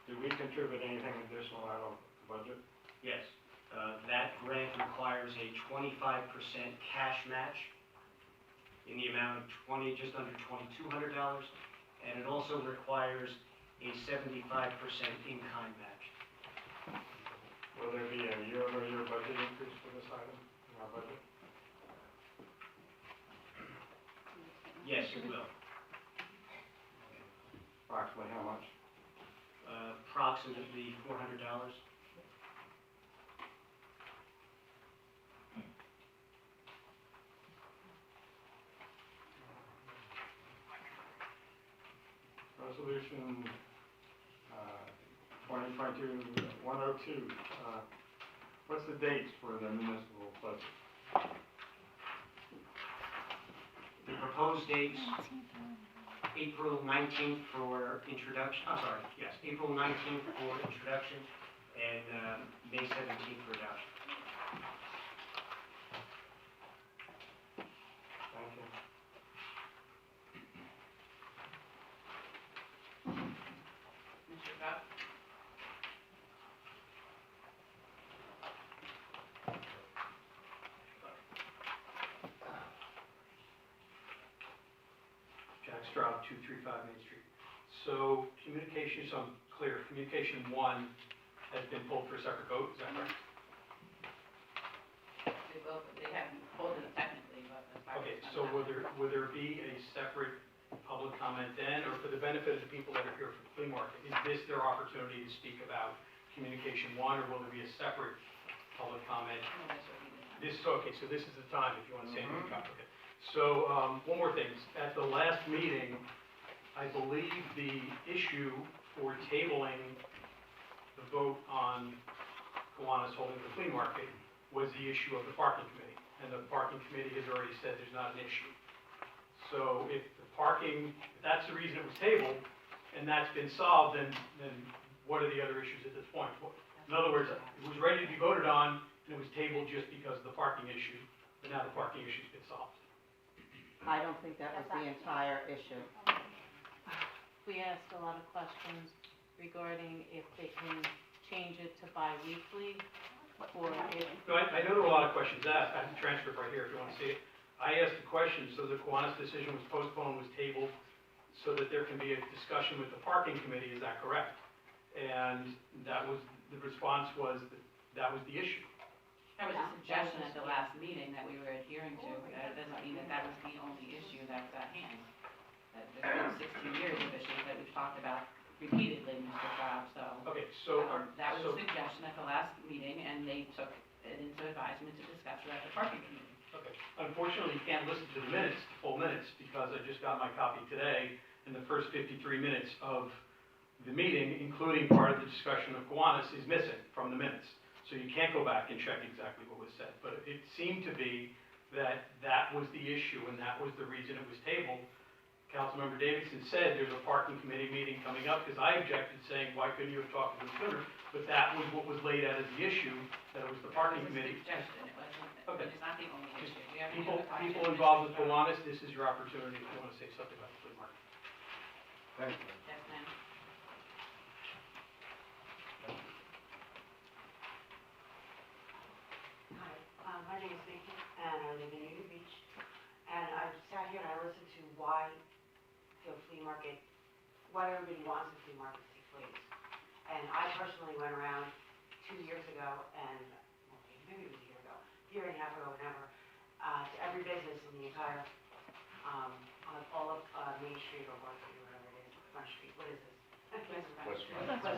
Do we contribute anything additional out of the budget? Yes, that grant requires a 25% cash match in the amount of just under $2,200, and it also requires a 75% in-kind match. Will there be a year-over-year budget increase for this item in our budget? Yes, it will. Approximately how much? Approximately $400. Resolution 2022-102. What's the dates for the municipal budget? The proposed dates, April 19th for introduction, April 19th for introduction, and May 17th for adoption. Thank you. Mr. Cobb? Jack Straub, 235 Main Street. So communication, so I'm clear, communication one has been pulled for a separate vote, is that correct? They haven't pulled it technically, but as far as Okay, I'm so concerned. will there be a separate public comment then, or for the benefit of the people that are here for the flea market, is this their opportunity to speak about communication one, or will there be a separate public comment? No, this would be the time. This, okay, so this is the time if you want to say anything about it. Okay. So, one more thing. At the last meeting, I believe the issue for tabling the vote on Kiwanis holding the flea market was the issue of the parking committee. And the parking committee has already said there's not an issue. So if that's the reason it was tabled, and that's been solved, then what are the other issues at this point? In other words, it was ready to be voted on, and it was tabled just because of the parking issue, but now the parking issue's been solved. I don't think that was the entire issue. We asked a lot of questions regarding if they can change it to bi-weekly or if, No, I know there were a lot of questions asked. I have the transcript right here if you want to see it. I asked the question, so the Kiwanis decision was postponed, was tabled, so that there can be a discussion with the parking committee, is that correct? And that was, the response was that was the issue. That was a suggestion at the last meeting that we were adhering to. That doesn't mean that that was the only issue that's at hand. That there's been 16 years of issues that we've talked about repeatedly, Mr. Cobb, so. Okay, so, That was so, a suggestion at the last meeting, and they took it into advisement to discuss it at the parking committee. okay. Unfortunately, you can't listen to the minutes, the full minutes, because I just got my copy today, and the first 53 minutes of the meeting, including part of the discussion of Kiwanis, is missing from the minutes. So you can't go back and check exactly what was said, but it seemed to be that that was the issue and that was the reason it was tabled. Councilmember Davidson said there's a parking committee meeting coming up, because I objected saying, why couldn't you have talked to them sooner? But that was what was laid out as the issue, that it was the parking committee. It was a suggestion, it wasn't, Okay. it's not the only issue. We have to People, give a caution people to involved with Mr. Cobb. Kiwanis, this is your opportunity if you want to say something about the flea market. Thank you. Yes, ma'am. Hi, my name is Vicky, and I live in Newton Beach. And I sat here and I listened to why the flea market, why everybody wants the flea market to take place. And I personally went around 2 years ago, and okay, maybe it was a year and a half ago, whatever, to every business in the entire, on all of Main Street or whatever it is, Front Street, what is this? West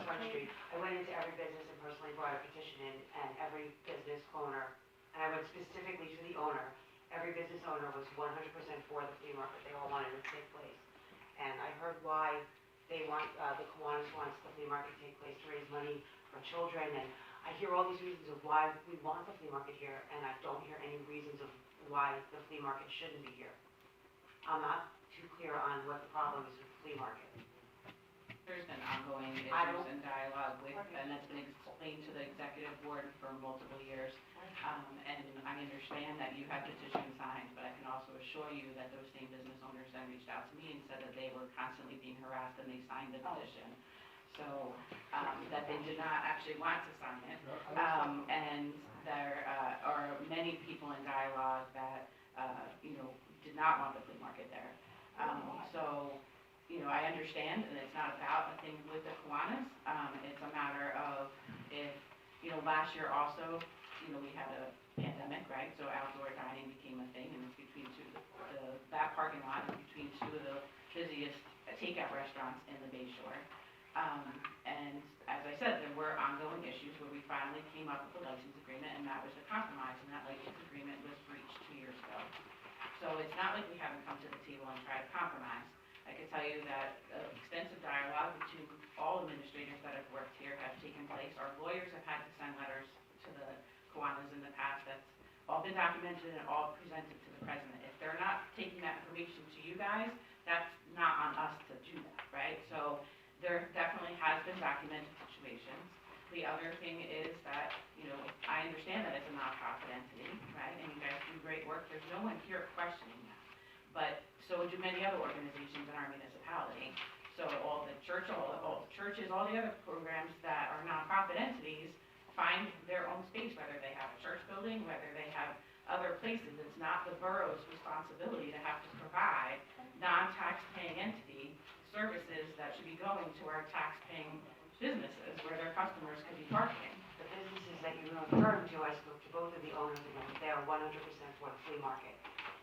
Front Street. I went into every business and personally brought a petition in, and every business owner, and I went specifically to the owner, every business owner was 100% for the flea market. They all wanted it to take place. And I heard why they want, the Kiwanis wants the flea market to take place to raise money for children, and I hear all these reasons of why we want the flea market here, and I don't hear any reasons of why the flea market shouldn't be here. I'm not too clear on what the problem is with the flea market. There's been ongoing I issues don't- and dialogue with, and that's been explained to the executive board for multiple years. And I understand that you have petitions signed, but I can also assure you that those same business owners then reached out to me and said that they were constantly being harassed and they signed the petition. So, that they did not actually want to sign it. And there are many people in dialogue that, did not want the flea market there. So, I understand, and it's not about a thing with the Kiwanis. It's a matter of if, last year also, we had a pandemic, right? So outdoor dining became a thing, and it's between that parking lot is between two of the busiest takeout restaurants in the Bay Shore. And as I said, there were ongoing issues where we finally came up with a license agreement, and that was a compromise, and that license agreement was breached 2 years ago. So it's not like we haven't come to the table and tried to compromise. I can tell you that extensive dialogue between all administrators that have worked here have taken place. Our lawyers have had to send letters to the Kiwanis in the past. That's all been documented and all presented to the president. If they're not taking that information to you guys, that's not on us to do that, right? So there definitely has been documented situations. The other thing is that, I understand that it's a nonprofit entity, right? And you guys do great work. There's no one here questioning that. But so do many other organizations in our municipality. So all the churches, all the other programs that are nonprofit entities find their own space, whether they have a church building, whether they have other places. It's not the borough's responsibility to have to provide non-tax-paying entity services that should be going to our tax-paying businesses where their customers could be parking. The businesses that you referred to, I spoke to both of the owners, and they are 100% for the flea market.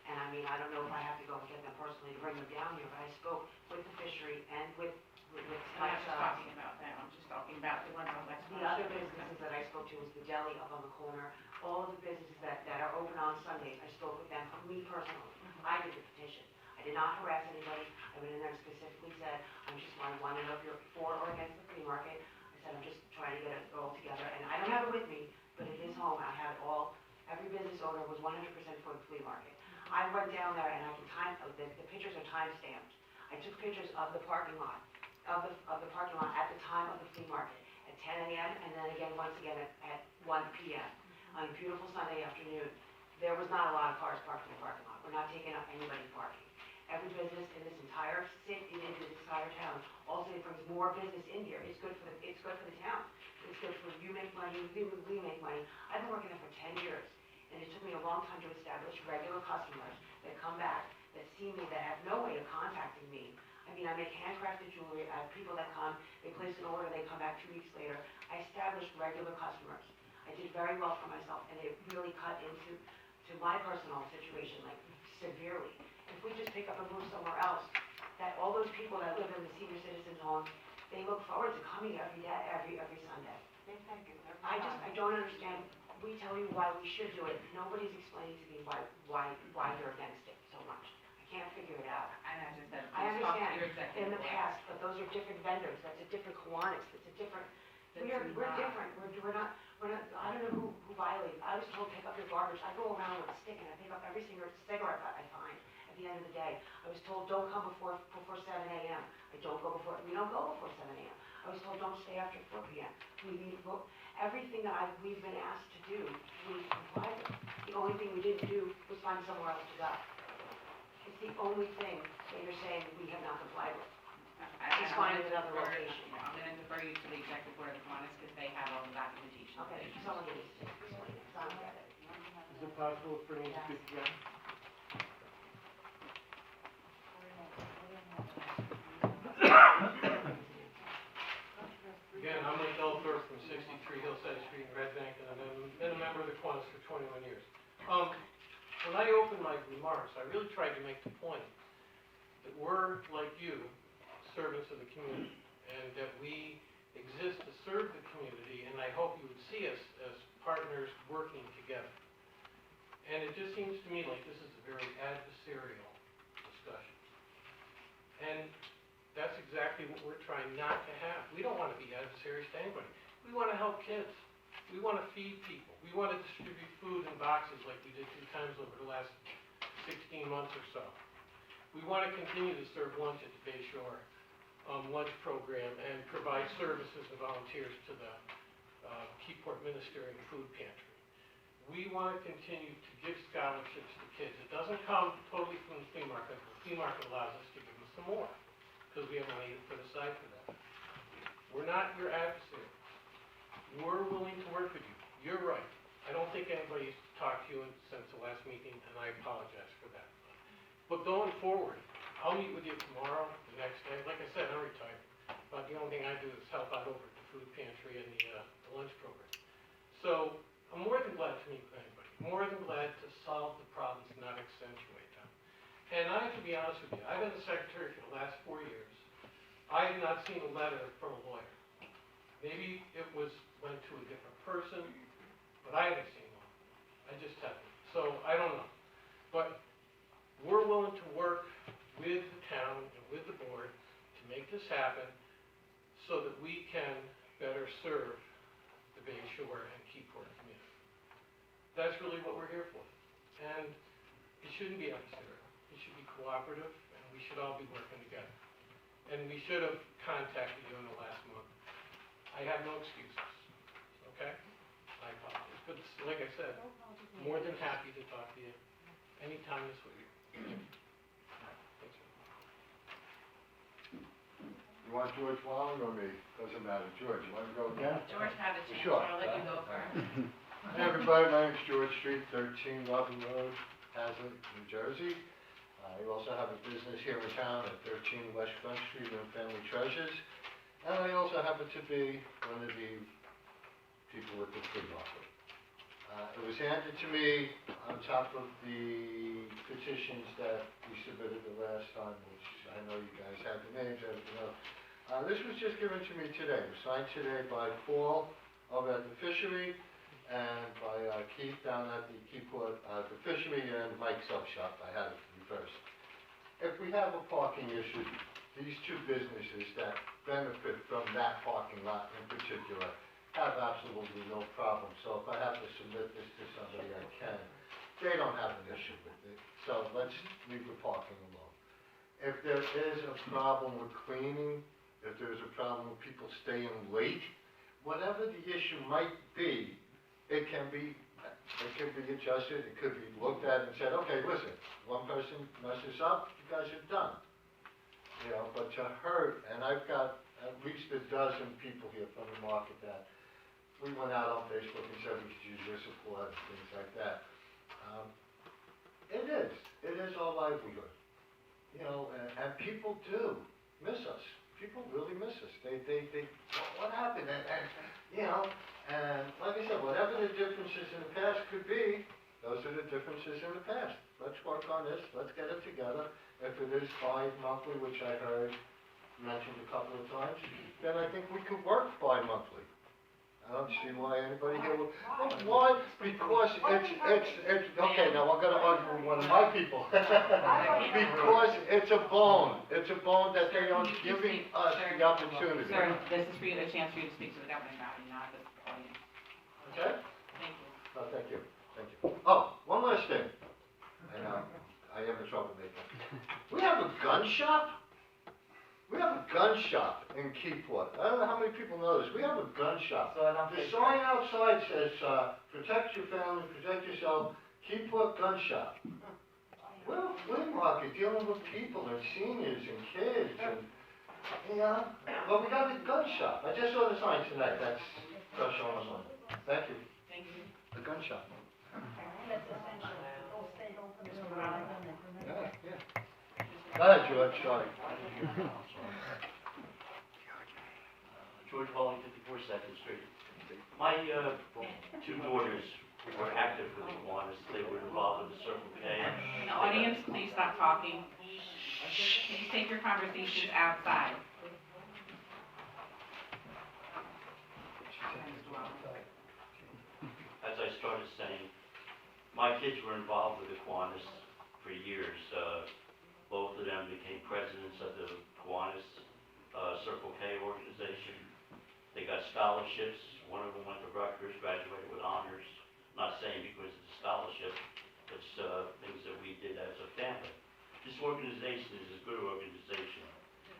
And I mean, I don't know if I have to go and get them personally to bring them down here, but I spoke with the fishery and with I'm not just talking about that, I'm just talking about the ones on West the Front other Street. businesses that I spoke to was the deli up on the corner, all of the businesses that are open on Sundays, I spoke with them, me personally. I did the petition. I did not harass anybody. I went in there and specifically said, I want to know if you're for or against the flea market. I said, I'm just trying to get it all together, and I don't have it with me, but in his home, I have it all. Every business owner was 100% for the flea market. I went down there and I can the pictures are time stamped. I took pictures of the parking lot, of the parking lot at the time of the flea market, at 10 a.m. and then again, once again at 1 p.m. on a beautiful Sunday afternoon. There was not a lot of cars parked in the parking lot. We're not taking up anybody's parking. every business in this entire city, in this entire town. Also, it brings more business in here. It's good for the town. It's good for you make money, we make money. I've been working there for 10 years, and it took me a long time to establish regular customers that come back, that see me, that have no way of contacting me. I mean, I make handcrafted jewelry. I have people that come, they place an order, they come back 2 weeks later. I established regular customers. I did very well for myself, and it really cut into my personal situation, like severely. If we just pick up and move somewhere else, that all those people that live in the senior citizens home, they look forward to coming every day, every Sunday. I don't understand. We tell you why we should do it. Nobody's explaining to me why they're against it so much. I can't figure it out. And I just said, I please talk to your understand executive in the board. past, but those are different vendors. That's a different Kiwanis. It's a different. We're different. We're not. I don't know who violated. I was told pick up your garbage. I go around with a stick and I pick up every single cigarette that I find. At the end of the day, I was told don't come before 7 a.m. We don't go before 7 a.m. I was told don't stay after 4 p.m. Everything that we've been asked to do, we complied with. The only thing we didn't do was find somewhere else to go. It's the only thing that you're saying we have not complied with. It's finding another location. I'm gonna defer you to the executive board of the Kiwanis, because they have all the documentation. Okay, someone needs to explain it, 'cause I don't get it. Is it possible for me to speak again? Again, I'm Mike Ellsworth from 63 Hillside Street in Red Bank, and I've been a member of the Kiwanis for 21 years. When I opened my remarks, I really tried to make the point that we're, like you, servants of the community, and that we exist to serve the community, and I hope you would see us as partners working together. And it just seems to me like this is a very adversarial discussion. And that's exactly what we're trying not to have. We don't want to be adversaries to anybody. We want to help kids. We want to feed people. We want to distribute food in boxes like we did 2 times over the last 16 months or so. We want to continue to serve lunch at the Bay Shore lunch program and provide services and volunteers to the Keyport Ministerial Food Pantry. We want to continue to give scholarships to kids. It doesn't come totally from the flea market. The flea market allows us to give them some more, because we have money put aside for that. We're not your adversaries. We're willing to work with you. You're right. I don't think anybody's talked to you since the last meeting, and I apologize for that. But going forward, I'll meet with you tomorrow, the next day. Like I said, I'm retired, but the only thing I do is help out over at the food pantry and the lunch program. So I'm more than glad to meet with anybody. More than glad to solve the problems, not accentuate them. And I have to be honest with you, I've been the secretary for the last 4 years. I have not seen a letter from a lawyer. Maybe it went to a different person, but I haven't seen one. I just haven't. So I don't know. But we're willing to work with the town and with the board to make this happen so that we can better serve the Bay Shore and Keyport community. That's really what we're here for. And it shouldn't be adversarial. It should be cooperative, and we should all be working together. And we should have contacted you in the last month. I have no excuses, okay? I apologize. But like I said, more than happy to talk to you anytime this week. Thanks. You want George Wallen or me? Doesn't matter. George, you want to go again? George had a chance, Sure. so I'll let you go first. Hey everybody, my name's George Street, 13 Loving Road, Hazlet, New Jersey. I also have a business here in town at 13 West Front Street in Family Treasures. And I also happen to be one of the people with the flea market. It was handed to me on top of the petitions that we submitted the last time, which I know you guys have the names, everything else. This was just given to me today. It was signed today by Paul over at the fishery and by Keith down at the Keyport, the fishery, and Mike's Up Shop. I had it reversed. If we have a parking issue, these 2 businesses that benefit from that parking lot in particular have absolutely no problem. So if I have to submit this to somebody, I can. They don't have an issue with it. So let's leave the parking alone. If there is a problem with cleaning, if there's a problem with people staying late, whatever the issue might be, it can be it could be adjusted, it could be looked at and said, okay, listen, one person messes up, you guys are done. You know, but to hurt, and I've got at least a dozen people here from the market that we went out on Facebook and said we could use your support and things like that. It is our livelihood. You know, and people do miss us. People really miss us. They what happened? And, you know, and like I said, whatever the differences in the past could be, those are the differences in the past. Let's work on this, let's get it together. If it is bi-monthly, which I heard mentioned a couple of times, then I think we could work bi-monthly. I don't see why anybody here would, why? Because it's, okay, now I'm gonna argue with one of my people. Because it's a bone that they are giving us the opportunity. Sir, this is for you, a chance for you to speak to the governing body, not this audience. Okay? Thank you. Oh, thank you. Oh, one last thing. And, I am a troublemaker. We have a gun shop? We have a gun shop in Keyport. I don't know how many people know this. We have a gun shop. The sign outside says, protect your family, protect yourself, Keyport Gun Shop. We're a flea market dealing with people and seniors and kids and, you know, but we got a gun shop. I just saw the sign tonight. That's fresh on my mind. Thank you. Thank you. The gun shop. Yeah. Go ahead, George, sorry. George Walling, 54 Second Street. My two daughters were active with the Kiwanis. They were involved with the Circle K. In the audience, please stop talking. Please take your conversations outside. As I started saying, my kids were involved with the Kiwanis for years. Both of them became presidents of the Kiwanis Circle K organization. They got scholarships. One of them went to Rutgers, graduated with honors. Not saying because it's a scholarship, it's things that we did as a family. This organization is a good organization.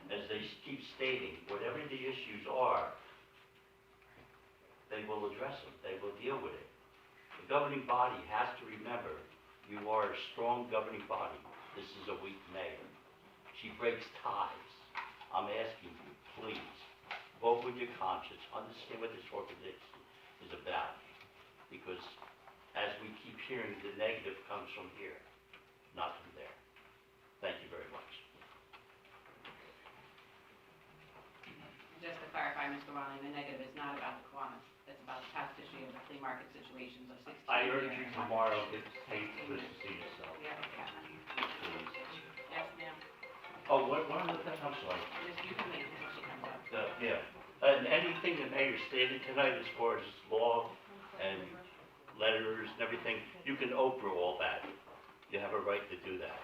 As they keep stating, whatever the issues are, they will address them. They will deal with it. The governing body has to remember, you are a strong governing body. This is a weak mayor. She breaks ties. I'm asking you, please, vote with your conscience. Understand what this organization is about. Because as we keep hearing, the negative comes from here, not from there. Thank you very much. Just to clarify, Mr. Rowling, the negative is not about the Kiwanis. It's about the past history of the flea market situations of 16 years. I urge you tomorrow, get the tape to see yourself. Yeah, okay. Yes, ma'am. Oh, one other thing, I'm sorry. Just you can leave when she comes up. Yeah, and anything the mayor stated tonight as far as law and letters and everything, you can Oprah all that. You have a right to do that.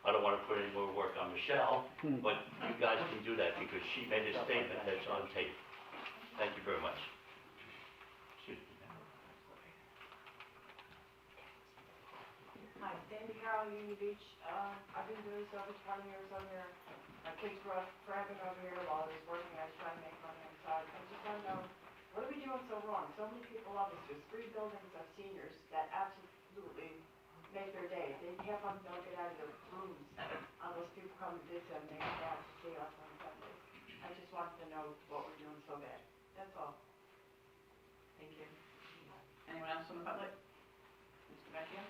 I don't want to put any more work on Michelle, but you guys can do that because she made a statement that's on tape. Thank you very much. Excuse me. Hi, Sandy Carroll, Union Beach. I've been doing this over 20 years over here. My kids grew up forever over here while I was working. I was trying to make money on the side. I just want to know, what are we doing so wrong? So many people love us. There's 3 buildings of seniors that absolutely make their day. They half of them don't get out of their rooms unless people come and visit them. They have to have to see us on Sundays. I just wanted to know what we're doing so bad. That's all. Thank you. Anyone else from the public? Mr. Vecchio?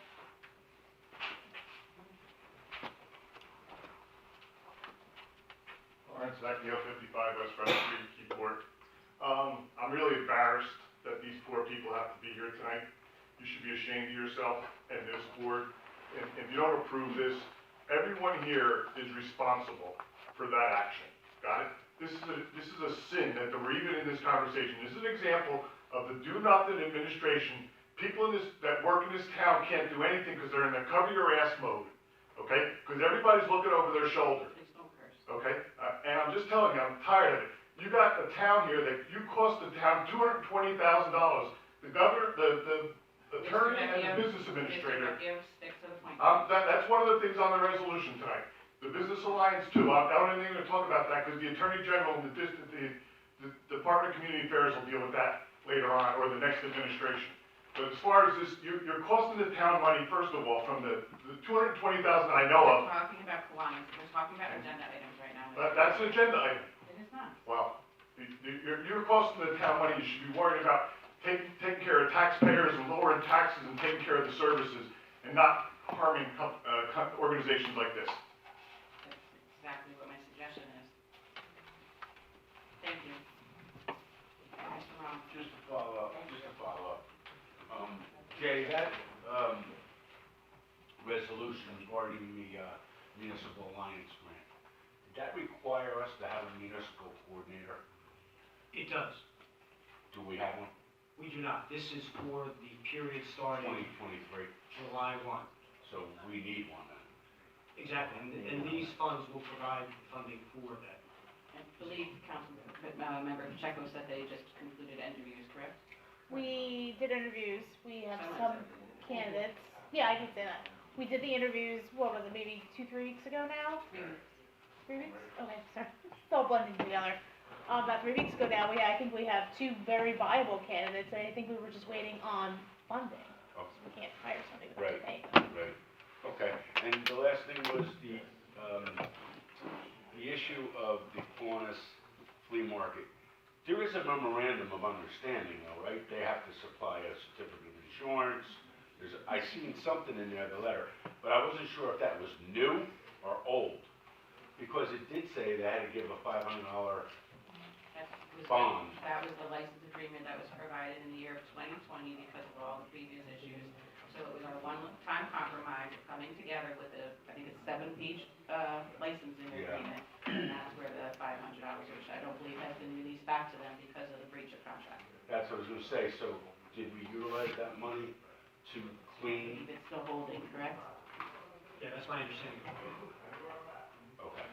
Lawrence Vecchio, 55 West Front Street, Keyport. I'm really embarrassed that these poor people have to be here tonight. You should be ashamed of yourself and this board. And if you don't approve this, everyone here is responsible for that action. Got it? This is a sin that we're even in this conversation. This is an example of the do-nothing administration. People that work in this town can't do anything because they're in the cover-your-ass mode. Okay? Because everybody's looking over their shoulder. Please don't curse. Okay? And I'm just telling you, I'm tired of it. You got a town here that you cost the town $220,000. The governor, the attorney, and the business administrator. Mr. Vecchio, stick to the point. That's one of the things on the resolution tonight. The Business Alliance too. I don't even talk about that because the Attorney General and the Department of Community Affairs will deal with that later on, or the next administration. But as far as this, you're costing the town money, first of all, from the 220,000 I know of, We're talking about Kiwanis, we're talking about agenda items right now. that's an agenda item. It is not. Well, you're costing the town money, you should be worried about taking care of taxpayers and lowering taxes and taking care of the services and not harming organizations like this. That's exactly what my suggestion is. Thank you. Mr. Ron. Just to follow up. Jay, that, resolution regarding the, municipal alliance grant, did that require us to have a municipal coordinator? It does. Do we have one? We do not. This is for the period starting 2023, July 1. so we need one then. Exactly, and these funds will provide funding for that. I believe Member Pacheco said they just concluded interviews, correct? We did interviews, we have Someone some said- candidates. Yeah, I can say that. We did the interviews, what was it, maybe 2-3 weeks ago now? 3 weeks? Okay, sorry. It's all blending together. About 3 weeks ago now, I think we have 2 very viable candidates, and I think we were just waiting on funding. Oh. So we can't hire somebody without Right. paying them. Right, okay, and the last thing was the issue of the Kiwanis flea market. There is a memorandum of understanding though, right? They have to supply a certificate of insurance, I seen something in there, the letter, but I wasn't sure if that was new or old. Because it did say they had to give a $500 bond. That was the license agreement that was provided in the year of 2020 because of all the previous issues. So it was our one-time compromise of coming together with I think it's 7-page licensing Yeah. agreement. And that's where the $500, which I don't believe has been released back to them because of the breach of contract. That's what I was gonna say, so did we utilize that money to I clean? believe it's still holding, correct? Yeah, that's my understanding. Okay.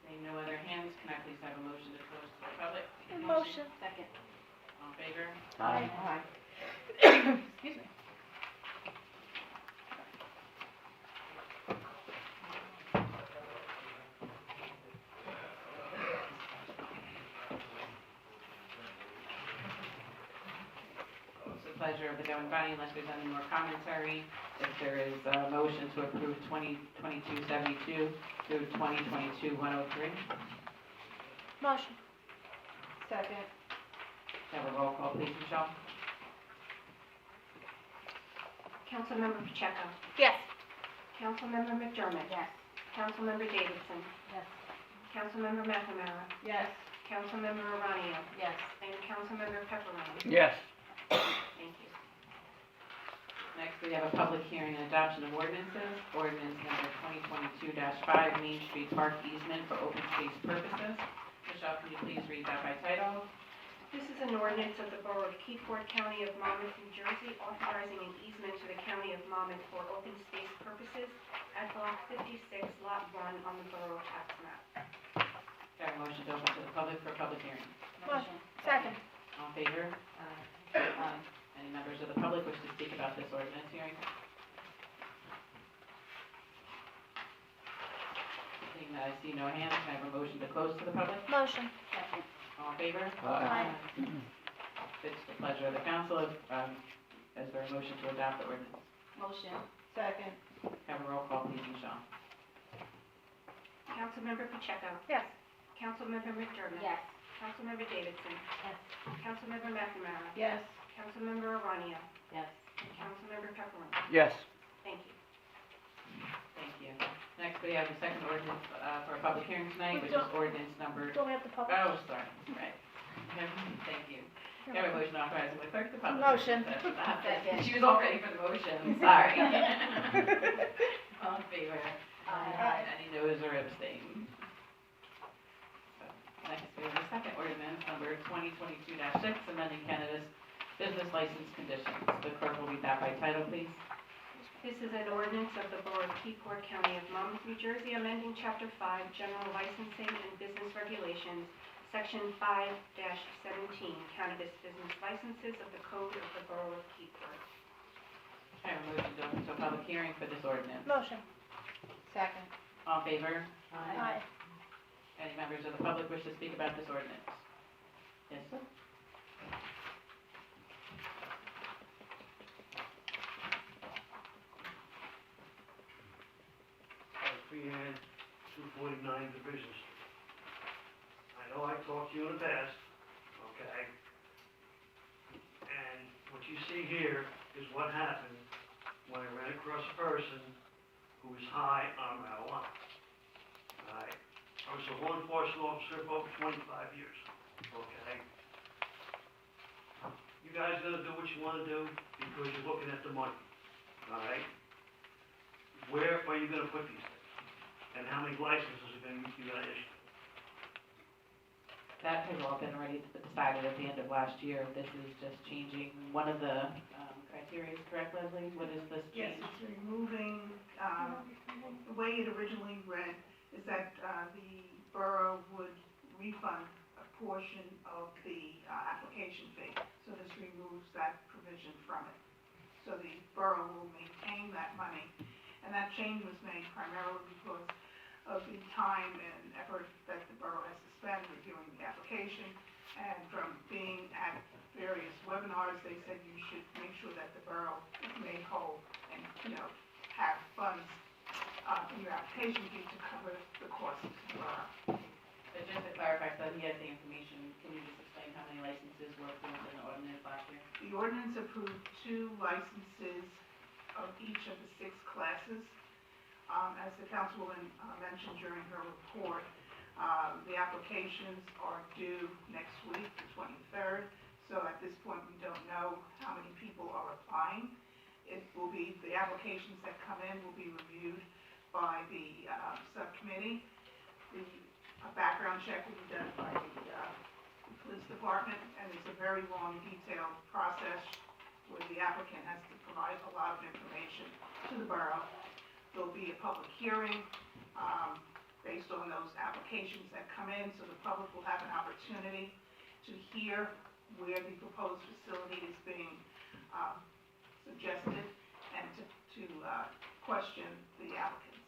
Seeing no other hands, can I please have a motion to close to the public? Motion. Second. All in favor? Aye. Excuse me. It's the pleasure of the governing body, unless there's any more commentary, if there is a motion to approve 2022-72 through 2022-103. Motion. Second. Have a roll call, please, Michelle. Councilmember Pacheco. Yes. Councilmember McDermott. Yes. Councilmember Davidson. Yes. Councilmember McNamara. Yes. Councilmember Aranio. Yes. And Councilmember Pepperoni. Yes. Thank you. Next, we have a public hearing and adoption of ordinances. Ordinance number 2022-5, Main Street Park easement for open space purposes. Michelle, can you please read that by title? This is an ordinance of the Borough of Keyport, County of Monmouth, New Jersey, authorizing an easement to the County of Monmouth for open space purposes at Block 56, Lot 1 on the Borough Tax Map. Do I have a motion to open to the public for public hearing? Motion. Second. All in favor? Aye. Any members of the public wish to speak about this ordinance hearing? Seeing that I see no hands, can I have a motion to close to the public? Motion. Second. All in favor? Aye. It's the pleasure of the council. Is there a motion to adopt the ordinance? Motion. Second. Have a roll call, please, Michelle. Councilmember Pacheco. Yes. Councilmember McDermott. Yes. Councilmember Davidson. Yes. Councilmember McNamara. Yes. Councilmember Aranio. Yes. And Councilmember Pepperoni. Yes. Thank you. Thank you. Next, we have the second ordinance for a public hearing tonight, which is Don't- ordinance number... Don't we have to publish? Oh, sorry, right. Thank you. Can I have a motion authorizing the clerk to publish? Motion. Second. She was all ready for the motion, sorry. All in favor? Aye. Any noes or abstain? So, next, we have the second ordinance, number 2022-6, amending Canada's business license conditions. The clerk will read that by title, please. This is an ordinance of the Borough of Keyport, County of Monmouth, New Jersey, amending Chapter 5, General Licensing and Business Regulations, Section 5-17, Cannabis Business Licenses of the Code of the Borough of Keyport. I have a motion to open to a public hearing for this ordinance. Motion. Second. All in favor? Aye. Any members of the public wish to speak about this ordinance? Yes, sir. Freehand, 249 Division Street. I know I talked to you in the past, okay? And what you see here is what happened when I ran across a person who was high on marijuana. Alright? I was a law enforcement officer for over 25 years, okay? You guys gotta do what you wanna do because you're looking at the money, alright? Where are you gonna put these things? And how many licenses are you gonna issue? That has all been already decided at the end of last year. This is just changing one of the criteria, correct, Leslie? What is this Yes, change? it's removing, the way it originally read is that the borough would refund a portion of the application fee. So this removes that provision from it. So the borough will maintain that money. And that change was made primarily because of the time and effort that the borough has to spend reviewing the application. And from being at various webinars, they said you should make sure that the borough is made whole and, have funds in your application fee to cover the costs of the borough. But just to clarify, so that he has the information, can you just explain how many licenses were approved in the ordinance last year? The ordinance approved 2 licenses of each of the 6 classes. As the councilwoman mentioned during her report, the applications are due next week, the 23rd. So at this point, we don't know how many people are applying. It will be, the applications that come in will be reviewed by the subcommittee. A background check will be done by the police department, and it's a very long, detailed process where the applicant has to provide a lot of information to the borough. There'll be a public hearing based on those applications that come in, so the public will have an opportunity to hear where the proposed facility is being suggested and to question the applicants.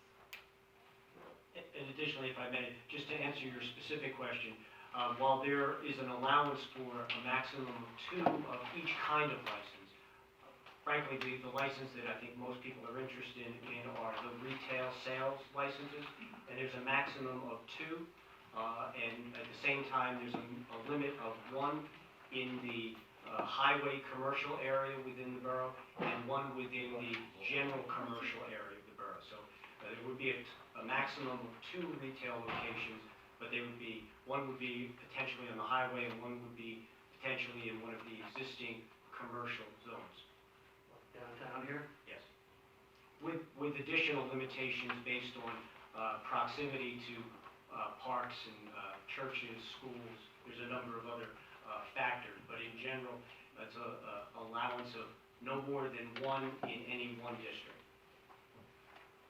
And additionally, if I may, just to answer your specific question, while there is an allowance for a maximum of 2 of each kind of license, frankly, the license that I think most people are interested in are the retail sales licenses, and there's a maximum of 2, and at the same time, there's a limit of 1 in the highway commercial area within the borough, and 1 within the general commercial area of the borough. So there would be a maximum of 2 retail locations, but there would be, 1 would be potentially on the highway, and 1 would be potentially in one of the existing commercial zones. Downtown here? Yes. With additional limitations based on proximity to parks and churches, schools. There's a number of other factors, but in general, that's a allowance of no more than 1 in any one district.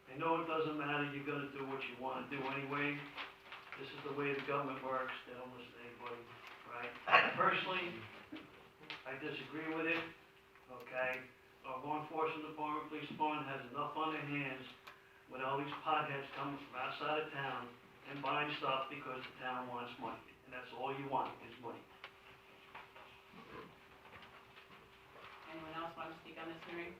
I know it doesn't matter, you're gonna do what you wanna do anyway. This is the way the government works, they don't listen to anybody, right? Personally, I disagree with it, okay? Our law enforcement department, police department has enough on their hands with all these potheads coming from outside of town and buying stuff because the town wants money. And that's all you want, is money. Anyone else want to speak on this hearing?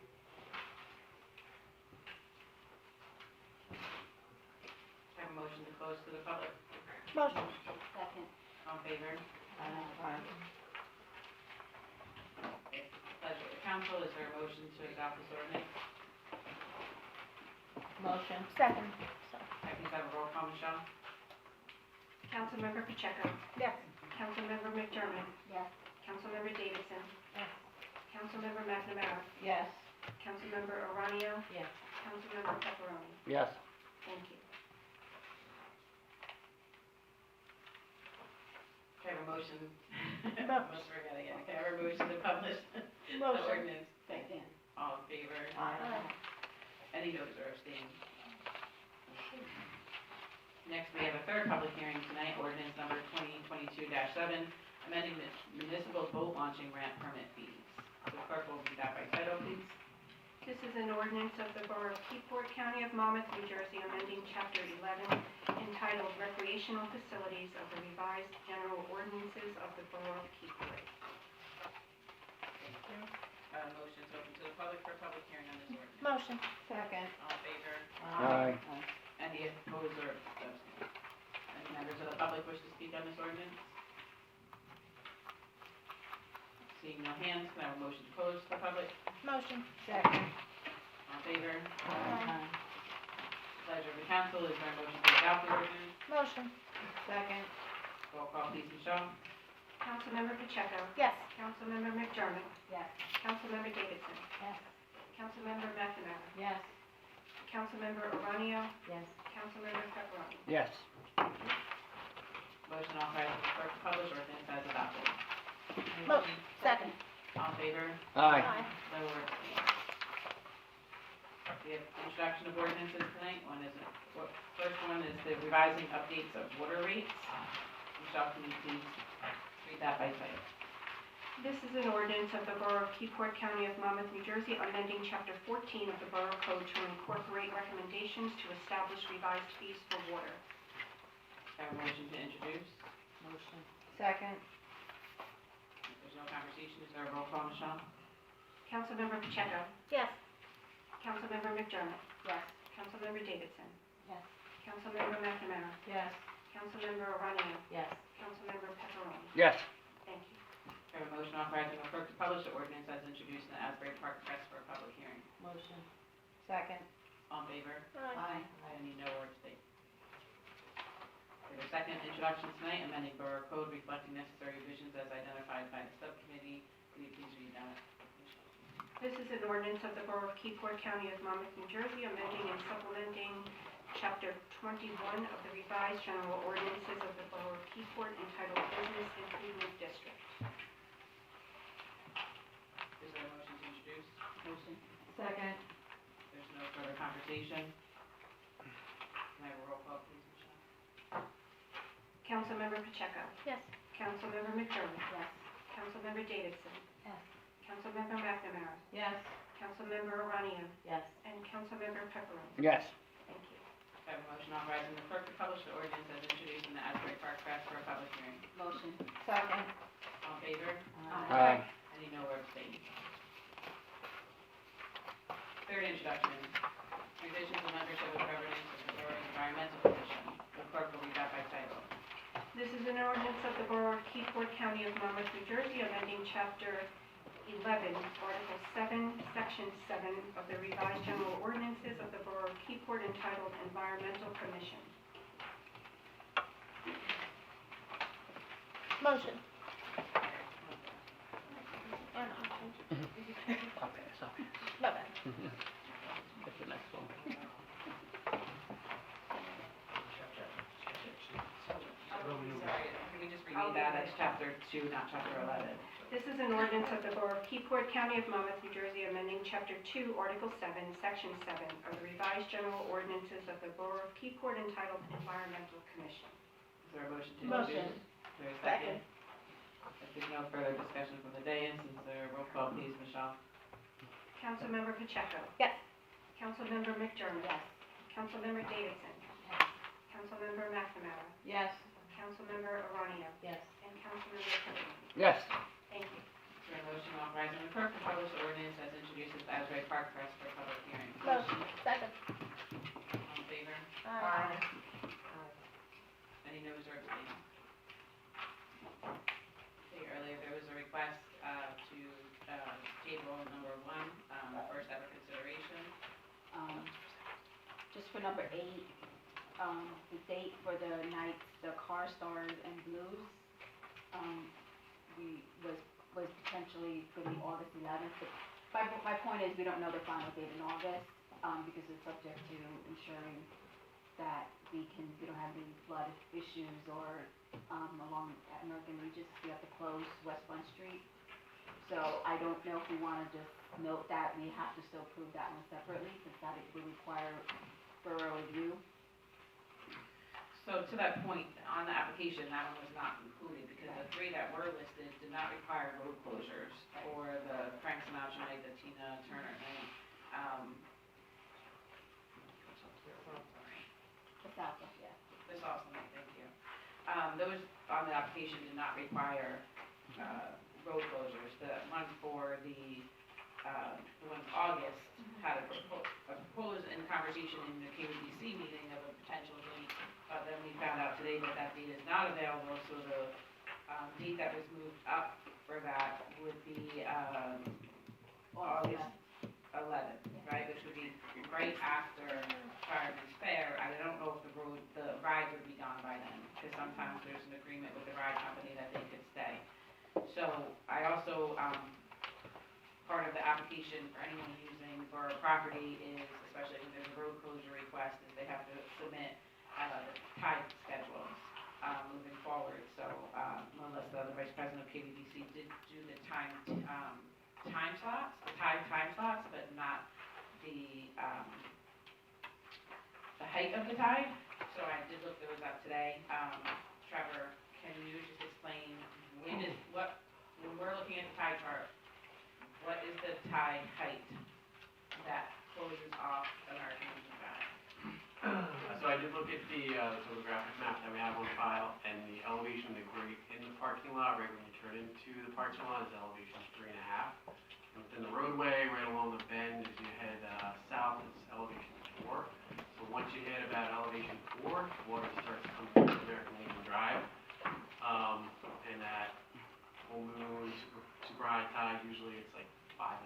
Have a motion to close to the public. Motion. Second. All in favor? Aye. Pleasure of the council, is there a motion to adopt this ordinance? Motion. Second. Can we have a roll call, Michelle? Councilmember Pacheco. Yes. Councilmember McDermott. Yes. Councilmember Davidson. Yes. Councilmember McNamara. Yes. Councilmember Aranio. Yes. Councilmember Pepperoni. Yes. Thank you. Can I have a motion? Almost forgot again. Can I have a motion to publish the Motion. ordinance? Second. All in favor? Aye. Any noes or abstain? Next, we have a third public hearing tonight, ordinance number 2022-7, amending the municipal boat launching ramp permit fees. The clerk will read that by title, please. This is an ordinance of the Borough of Keyport, County of Monmouth, New Jersey, amending Chapter 11 entitled Recreational Facilities of the Revised General Ordinances of the Borough of Keyport. Motion to open to the public for public hearing on this ordinance. Motion. Second. All in favor? Aye. Any opposed or abstained? Any members of the public wish to speak on this ordinance? Seeing no hands, can I have a motion to close to the public? Motion. Second. All in favor? Aye. Pleasure of the council, is there a motion to adopt the ordinance? Motion. Second. Roll call, please, Michelle. Councilmember Pacheco. Yes. Councilmember McDermott. Yes. Councilmember Davidson. Yes. Councilmember McNamara. Yes. Councilmember Aranio. Yes. Councilmember Pepperoni. Yes. Motion authorizing the clerk to publish ordinance as adopted. Motion. Second. All in favor? Aye. No or abstained. We have introduction of ordinances tonight. One is, first one is the revising updates of water rates. Michelle, can you please read that by title? This is an ordinance of the Borough of Keyport, County of Monmouth, New Jersey, amending Chapter 14 of the Borough Code to incorporate recommendations to establish revised fees for water. Have a motion to introduce. Motion. Second. If there's no conversation, is there a roll call, Michelle? Councilmember Pacheco. Yes. Councilmember McDermott. Yes. Councilmember Davidson. Yes. Councilmember McNamara. Yes. Councilmember Aranio. Yes. Councilmember Pepperoni. Yes. Thank you. We have a motion authorizing the clerk to publish the ordinance as introduced in the Asbury Park Press for a public hearing. Motion. Second. All in favor? Aye. Any no or abstain? We have a second introduction tonight, amending Borough Code reflecting necessary revisions as identified by the subcommittee. Can you please read that? This is an ordinance of the Borough of Keyport, County of Monmouth, New Jersey, amending and supplementing Chapter 21 of the revised general ordinances of the Borough of Keyport entitled Business Improvement District. Is there a motion to introduce? Motion. Second. There's no further conversation. Can I have a roll call, please, Michelle? Councilmember Pacheco. Yes. Councilmember McDermott. Yes. Councilmember Davidson. Yes. Councilmember McNamara. Yes. Councilmember Aranio. Yes. And Councilmember Pepperoni. Yes. Thank you. I have a motion authorizing the clerk to publish the ordinance as introduced in the Asbury Park Press for a public hearing. Motion. Second. All in favor? Aye. Any no or abstain? Third introduction, revisions and membership of governance of the Borough Environmental Commission. The clerk will read that by title. This is an ordinance of the Borough of Keyport, County of Monmouth, New Jersey, amending Chapter 11, Article 7, Section 7 of the revised general ordinances of the Borough of Keyport entitled Environmental Commission. Motion. Okay, so, My bad. get the next one. Sorry, can we just reread that as Chapter 2, not Chapter 11? This is an ordinance of the Borough of Keyport, County of Monmouth, New Jersey, amending Chapter 2, Article 7, Section 7 of the revised general ordinances of the Borough of Keyport entitled Environmental Commission. Is there a motion to Motion. introduce? Is there a second? If there's no further discussion from the dais, is there a roll call, please, Michelle? Councilmember Pacheco. Yes. Councilmember McDermott. Yes. Councilmember Davidson. Councilmember McNamara. Yes. Councilmember Aranio. Yes. And Councilmember Pepperoni. Yes. Thank you. Is there a motion authorizing the clerk to publish the ordinance as introduced in the Asbury Park Press for a public hearing? Motion. Second. All in favor? Aye. Any noes or abstains? Okay, earlier there was a request to table number 1, first ever consideration. Just for number 8, the date for the nights, the Car Stars and Blues, was potentially going to be August 11th. But my point is, we don't know the final date in August, because it's subject to ensuring that we don't have any flood issues or along at American Regis, we have to close West Front Street. So I don't know if we want to just note that we have to still prove that one separately, since that it would require thorough review. So to that point, on the application, that one was not included because the 3 that were listed did not require road closures for the Frank Sinatra night, the Tina Turner night. south of, yeah. The South Summit, thank you. Those on the application did not require, road closures. The one for the one in August had a proposed in conversation in the KVDC meeting of a potential date. Then we found out today that that date is not available, so the, date that was moved up for that would be, August 11th, right, which would be right after Fireman's Fair. I don't know if the rides would be gone by then, because sometimes there's an agreement with the ride company that they could stay. So I also, part of the application for anyone using borough property is, especially when there's a road closure request, is they have to submit, tide schedules, moving forward. So, Melissa, the Vice President of KVDC, did do the time slots, time slots, but not the height of the tide. So I did look those up today. Trevor, can you just explain when we're looking at the tide chart, what is the tide height that closes off American Legion Drive? So I did look at the topographic map that we have on file, and the elevation of the grade in the parking lot, right when you turn into the parking lot, is elevation 3.5. And within the roadway, right along the bend, as you head south, it's elevation 4. So once you hit about elevation 4, water starts to come through American Legion Drive. And at full moon, super high tide, usually it's like 5.5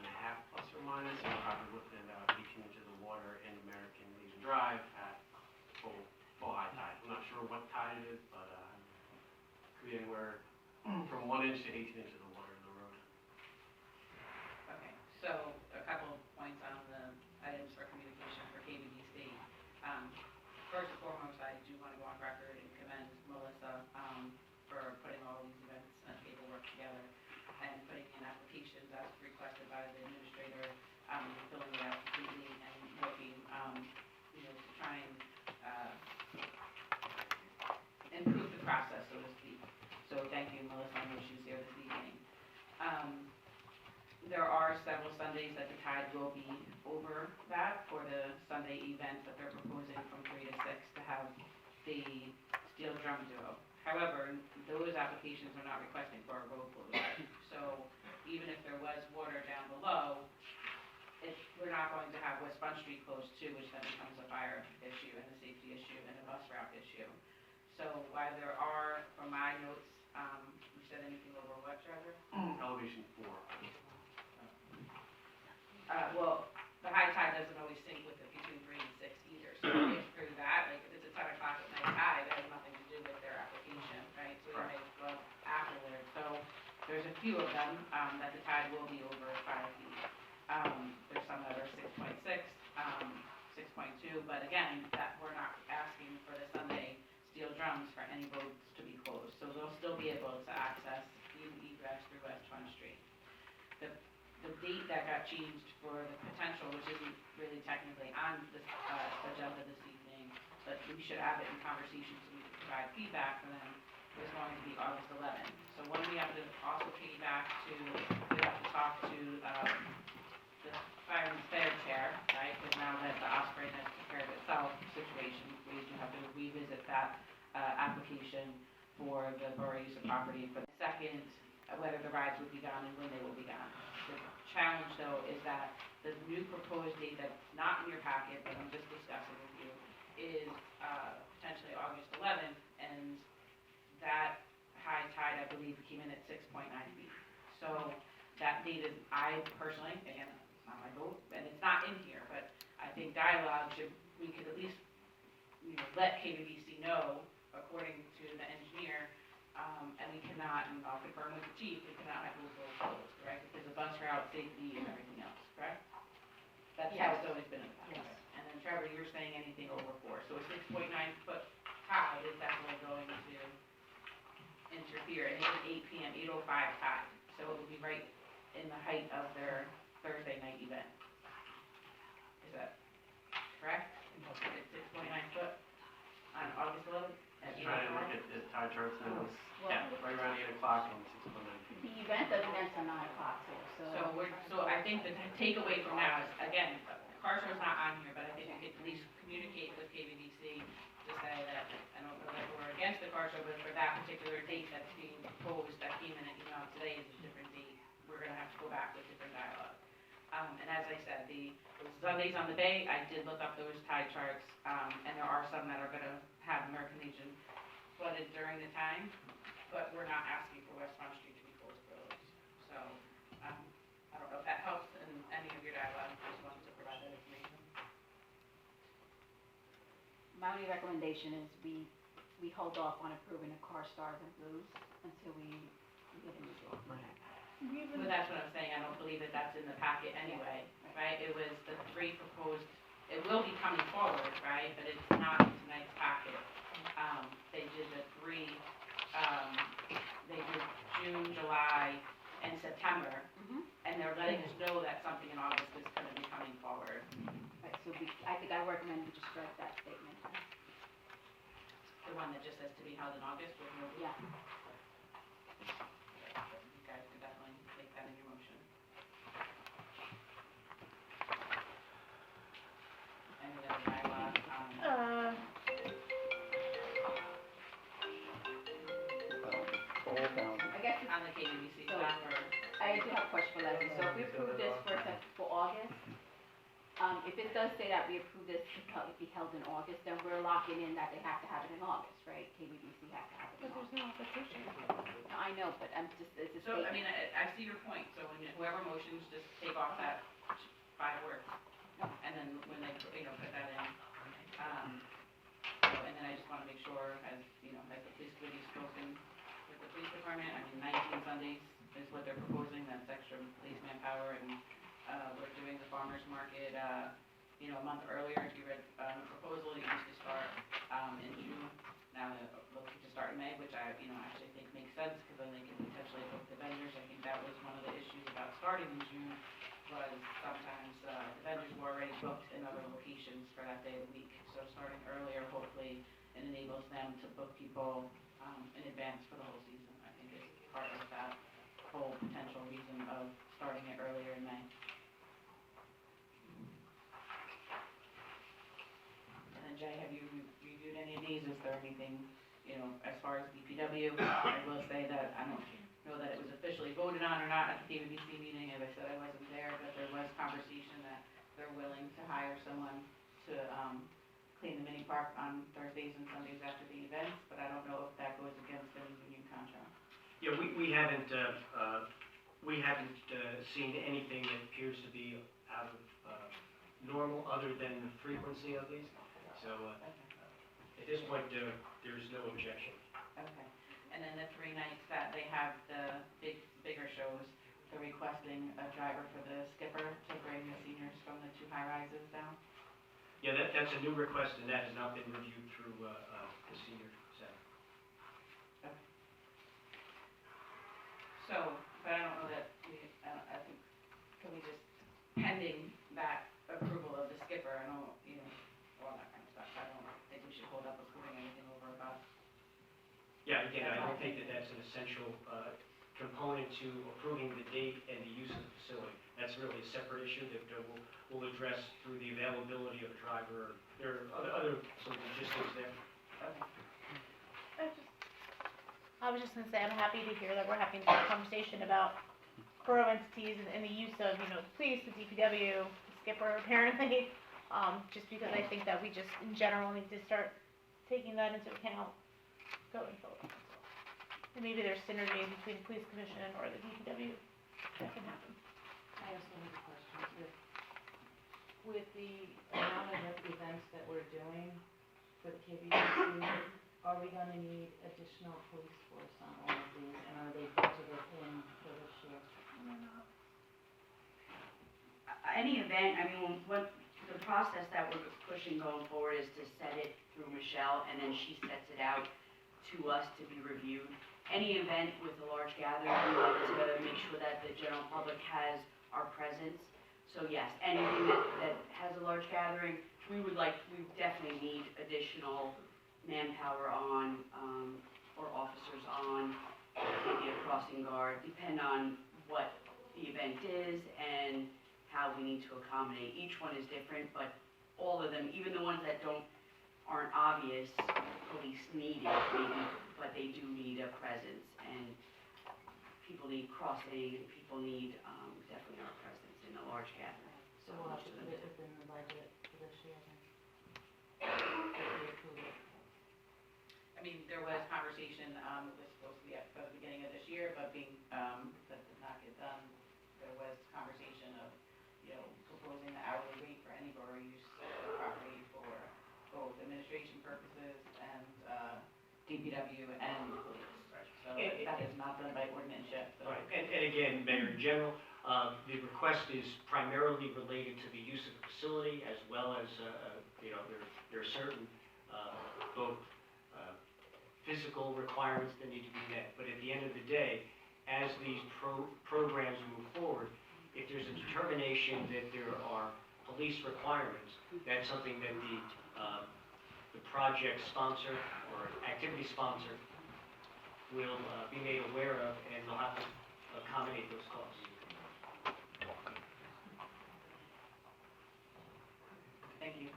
plus or minus. So we're probably looking at about 18 inches of water in American Legion Drive at full high tide. I'm not sure what tide it is, but could be anywhere from 1 inch to 18 inches of water in the road. Okay, so a couple of points on the items for communication for KVDC. First and foremost, I do want to go on record and commend Melissa for putting all these events and paperwork together and putting in applications as requested by the administrator, filling it out completely and working, to try and improve the process, so to speak. So thank you, Melissa, I know she's here this evening. There are several Sundays that the tide will be over that for the Sunday event that they're proposing from 3 to 6 to have the steel drum duo. However, those applications are not requesting for a road closure. So even if there was water down below, we're not going to have West Front Street closed too, which then becomes a fire issue and a safety issue and a bus route issue. So while there are, from my notes, you said anything over what, Trevor? Elevation 4. Well, the high tide doesn't always sync with it between 3 and 6 either. So if through that, like if it's a 10 o'clock at night tide, that has nothing to do with their application, right? So they may go afterward. So there's a few of them that the tide will be over 5 feet. There's some that are 6.6, 6.2, but again, that we're not asking for the Sunday steel drums for any roads to be closed. So they'll still be able to access egress through West Front Street. The date that got changed for the potential, which isn't really technically on this agenda this evening, but we should have it in conversation so we can provide feedback for them, is going to be August 11th. So when we have to also piggyback to, we have to talk to the Fireman's Fair chair, right? Because now that the Osprey has took care of itself situation, we have to revisit that application for the borough use of property for the second, whether the rides would be gone and when they will be gone. The challenge, though, is that the new proposed date that's not in your packet, but I'm just discussing with you, is potentially August 11th, and that high tide, I believe, came in at 6.9 feet. So that date is, I personally, again, it's not my vote, and it's not in here, but I think dialogue should, we could at least, let KVDC know, according to the engineer, and we cannot, and I'll confirm with the chief, we cannot have those roads closed, correct? Because of bus route, safety, and everything else, correct? That's how it's always been in the past. Yes. And then Trevor, you're saying anything over 4. So a 6.9 foot tide is definitely going to interfere, and it's an 8 p.m., 8:05 tide. So it would be right in the height of their Thursday night event. Is that correct? It's 6.9 foot on August 11th? Just trying to look at the tide charts now. Yeah, right around 8 o'clock and 6.9 feet. The event doesn't end till 9 o'clock, So I think the takeaway from now is, again, car show's not on here, but I think we could at least communicate with KVDC to say that, I don't know that we're against the car show, but for that particular date that's being proposed, that came in an email today, is a different date. We're gonna have to go back with different dialogue. And as I said, the Sundays on the Bay, I did look up those tide charts, and there are some that are gonna have American Legion flooded during the time, but we're not asking for West Front Street to be closed for those. So, I don't know if that helps in any of your dialogue, just wanted to provide that information. My only recommendation is we hold off on approving the car stars and blues until we get a new draw. Well, that's what I'm saying, I don't believe that that's in the packet anyway, right? It was the three proposed, it will be coming forward, right, but it's not in tonight's packet. They did the three, they did June, July, and September, and they're letting us know that something in August is gonna be coming forward. Right, so I think I recommend we just strike that statement. The one that just says to be held in August with no. Yeah. You guys could definitely make that in your motion. Any other dialogue, I guess on the KBC So- stuff, or? I do have a question for Leslie. So if we approve this for August, if it does say that we approve this to be held in August, then we're locking in that they have to have it in August, right? KBBC has to have it in August. no application. No, I know, but I'm just, it's a So, I statement. mean, I see your point, so when whoever motions, just take off that 5 words, and then when they, put that in. And then I just wanna make sure, as, as the police committee's spoken with the police department, I mean, 19 Sundays is what they're proposing, that's extra police manpower, and, we're doing the farmer's market, a month earlier, if you read, the proposal, it used to start, in June, now they're looking to start in May, which I, actually think makes sense, because then they can potentially book the vendors. I think that was one of the issues about starting in June, was sometimes, the vendors were already booked in other locations for that day of the week. So starting earlier, hopefully, it enables them to book people, in advance for the whole season. I think is part of that whole potential reason of starting it earlier in May. And then Jay, have you reviewed any of these? Is there anything, as far as DPW? I will say that I don't know that it was officially voted on or not at the KBC meeting. As I said, I wasn't there, but there was conversation that they're willing to hire someone to, clean the mini park on Thursdays and Sundays after the events, but I don't know if that goes against any union contract. Yeah, we haven't seen anything that appears to be out of normal, other than the frequency of these. So, at this point, there's no objection. Okay, and then the 3 nights that they have the bigger shows, they're requesting a driver for the skipper to bring the seniors from the 2 high-rises down. Yeah, that's a new request, and that has not been reviewed through the senior center. Okay. So, but I don't know that I think, can we just, pending that approval of the skipper, and all, all that kind of stuff, I don't think we should hold up approving anything over about. Yeah, again, I don't think that that's an essential component to approving the date and the use of the facility. That's really a separate issue that we'll address through the availability of a driver. There are other sort of logistics there. Okay. I was just gonna say, I'm happy to hear that we're having a conversation about borough entities and the use of, the police, the DPW, the skipper, apparently. Just because I think that we just, in general, need to start taking that into account going forward. And maybe there's synergy between the police commission or the DPW that can happen. I also have a question too. With the amount of events that we're doing for the KBC, are we gonna need additional police force on all of these, and are they budgeted in for this year? Any event, what the process that we're pushing going forward is to set it through Michelle, and then she sets it out to us to be reviewed. Any event with a large gathering, we like to make sure that the general public has our presence. So yes, anything that has a large gathering, we definitely need additional manpower on, or officers on, maybe a crossing guard, depend on what the event is and how we need to accommodate. Each one is different, but all of them, even the ones that aren't obvious police needed, maybe, but they do need a presence, and people need crossing, people need, definitely our presence in a large gathering. So we'll have to put it within the budget for this year then? If we approve it. I mean, there was conversation, it was supposed to be at the beginning of this year, but being, that did not get done. There was conversation of, proposing the hourly rate for any borough use of the property for both administration purposes and, DPW and police. So that is not done by ordinance yet, so. Right, and again, Mayor, in general, the request is primarily related to the use of the facility as well as, there are certain, both physical requirements that need to be met. But at the end of the day, as these programs move forward, if there's a determination that there are police requirements, that's something that the project sponsor or activity sponsor will be made aware of, and they'll have to accommodate those costs. Thank you.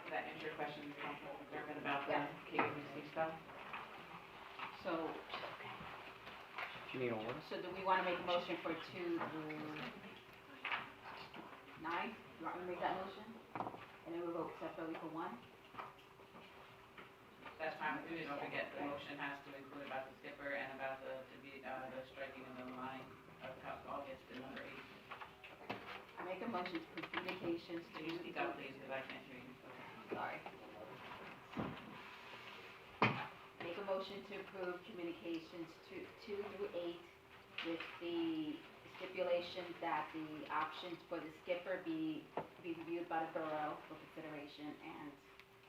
Does that answer your question, Councilman McDermott, about the KWC stuff? So, Do you need a order? so do we wanna make a motion for 2 through 9? You want me to make that motion? And then we'll vote separately for 1? That's fine with me, don't forget, the motion has to include about the skipper and about the striking of the line of how all gets to number 8. I make a motion to put communications to. Can you speak up, please, because I can't hear you. Sorry. Make a motion to approve communications 2 through 8 with the stipulation that the options for the skipper be reviewed by the borough for consideration and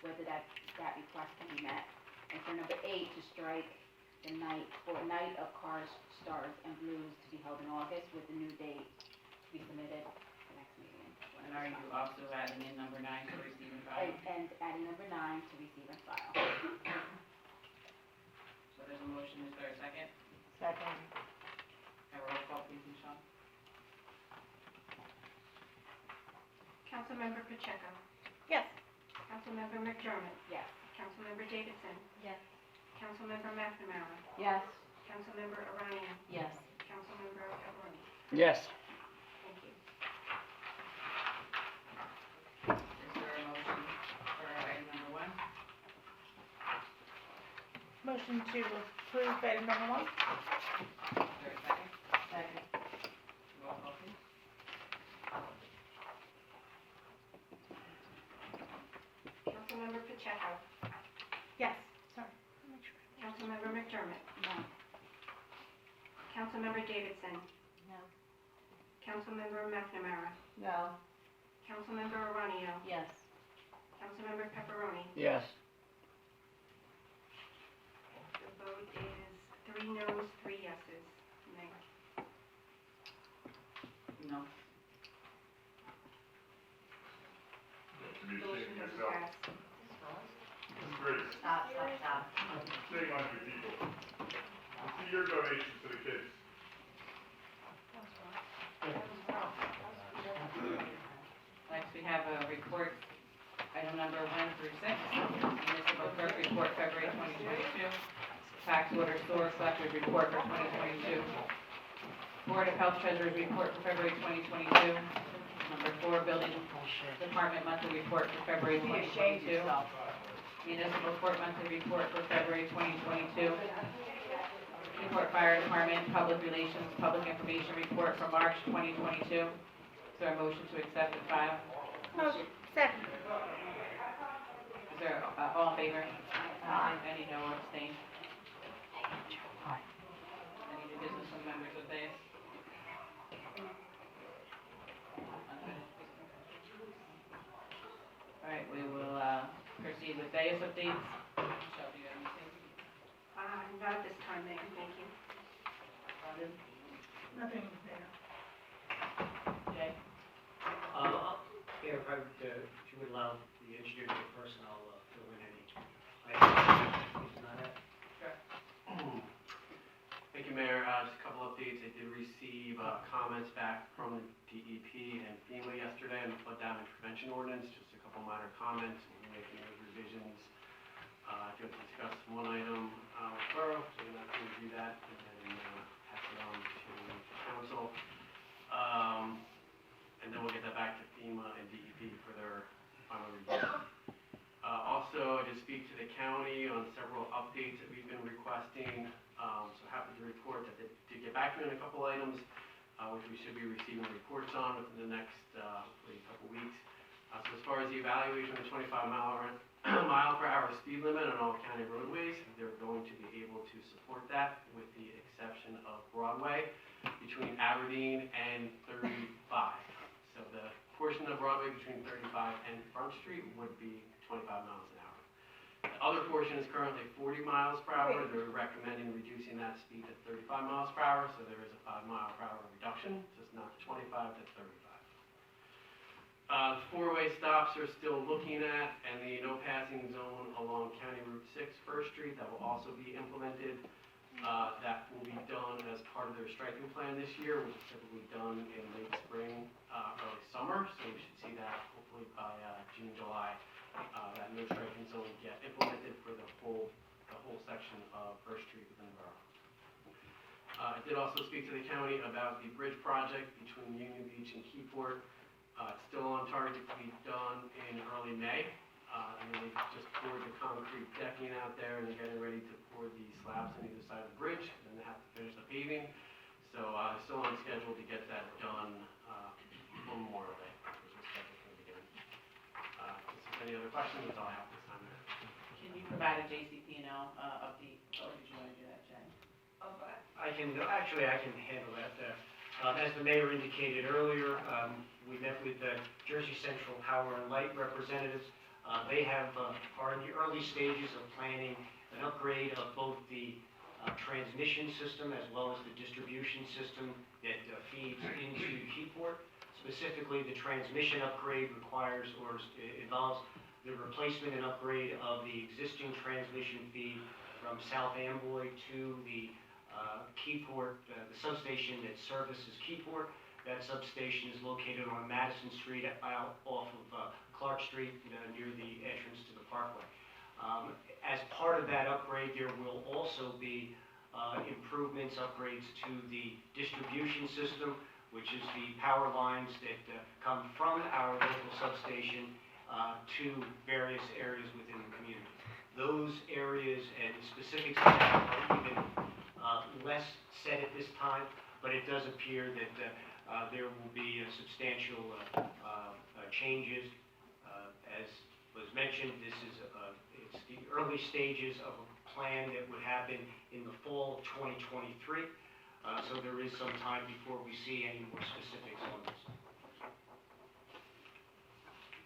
whether that request can be met. And for number 8, to strike the night of Cars, Stars, and Blues to be held in August with the new date to be submitted for next meeting. And are you also adding in number 9 to receive and file? And adding number 9 to receive and file. So there's a motion, is there a second? Second. Have a roll call, please, Michelle. Councilmember Pacheco. Yes. Councilmember McDermott. Yes. Councilmember Davidson. Yes. Councilmember McNamara. Yes. Councilmember Arania. Yes. Councilmember Caproni. Yes. Thank you. Is there a motion for item number 1? Motion to approve item number 1? Is there a second? Second. Roll call, please. Councilmember Pacheco. Yes. Sorry. Councilmember McDermott. No. Councilmember Davidson. No. Councilmember McNamara. No. Councilmember Arania. Yes. Councilmember Pepperoni. Yes. The vote is 3 noes, 3 yeses. Mayor. No. To be Motion ashamed of doesn't yourself. pass. Disgrace. Stop. Shame on you people. See your donations to the kids. Next, we have a report, item number 1 through 6, municipal clerk report, February 2022, tax order sewer collector's report for 2022, Board of Health Treasurer's report for February 2022, number 4, building department monthly report for February 2022, municipal court monthly report for February 2022, Keyport Fire Department Public Relations Public Information Report for March 2022. Is there a motion to accept and file? Motion. Second. Is there, all in favor? Any no or abstain? Any new business from members of this? All right, we will, proceed with Deus updates. Michelle, do you have anything? Not at this time, Mayor, thank you. Rhonda? Nothing there. Jay? If you would allow the engineer to go first, and I'll fill in any items he's not at. Sure. Thank you, Mayor. Just a couple updates. I did receive comments back from from DEP and FEMA yesterday on the flood damage prevention ordinance, just a couple minor comments. We'll be making those revisions. Going to discuss one item with Borough, so we're not going to review that, and then pass it on to council. And then we'll get that back to FEMA and DEP for their final review. Also, I did speak to the county on several updates that we've been requesting. So happy to report that they did get back to me on a couple items, which we should be receiving reports on within the next hopefully couple weeks. So as far as the evaluation of the 25 mile per hour speed limit on all county roadways, they're going to be able to support that with the exception of Broadway between Aberdeen and 35. So the portion of Broadway between 35 and Front Street would be 25 miles an hour. The other portion is currently 40 miles per hour. They're recommending reducing that speed to 35 miles per hour, so there is a 5 mile per hour reduction, just not 25 to 35. Four-way stops are still looking at, and the no passing zone along County Route 6, First Street, that will also be implemented. That will be done as part of their striping plan this year, which is typically done in late spring, early summer, so we should see that hopefully by June, July. That no striping zone will get implemented for the whole section of First Street within the borough. I did also speak to the county about the bridge project between Union Beach and Keyport. It's still on target to be done in early May. And then they just poured the concrete decking out there, and they're getting ready to pour the slabs on either side of the bridge, and then they have to finish the paving. So still on schedule to get that done before Memorial Day, which is scheduled for the beginning. Any other questions? That's all I have this time. Can you provide a JCP&L update, or did you want to do that, Jen? I can handle that. As the mayor indicated earlier, we met with Jersey Central Power and Light representatives. They are in the early stages of planning an upgrade of both the transmission system as well as the distribution system that feeds into Keyport. Specifically, the transmission upgrade involves the replacement and upgrade of the existing transmission feed from South Amboy to the Keyport, the substation that services Keyport. That substation is located on Madison Street off of Clark Street near the entrance to the Parkway. As part of that upgrade, there will also be improvements, upgrades to the distribution system, which is the power lines that come from our local substation to various areas within the community. Those areas and the specifics of that are even less said at this time, but it does appear that there will be substantial changes. As was mentioned, it's the early stages of a plan that would happen in the fall of 2023. So there is some time before we see any more specifics on this.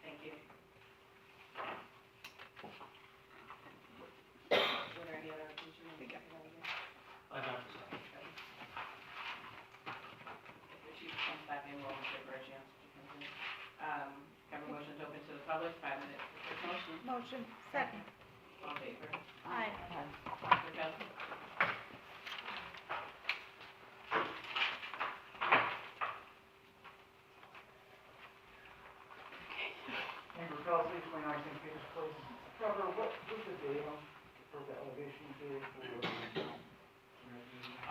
Thank you. Were there any other things you wanted to talk about again? Not this time. If the chief comes back in, we'll give her a chance to come in. Have a motion to open to the public, 5 minutes. Quick motion. Motion, second. All in favor? Aye. Dr. Kelsey? Andrew Kelsey, 29 St. Peter's Place. Trevor, what's the date for the elevation date for the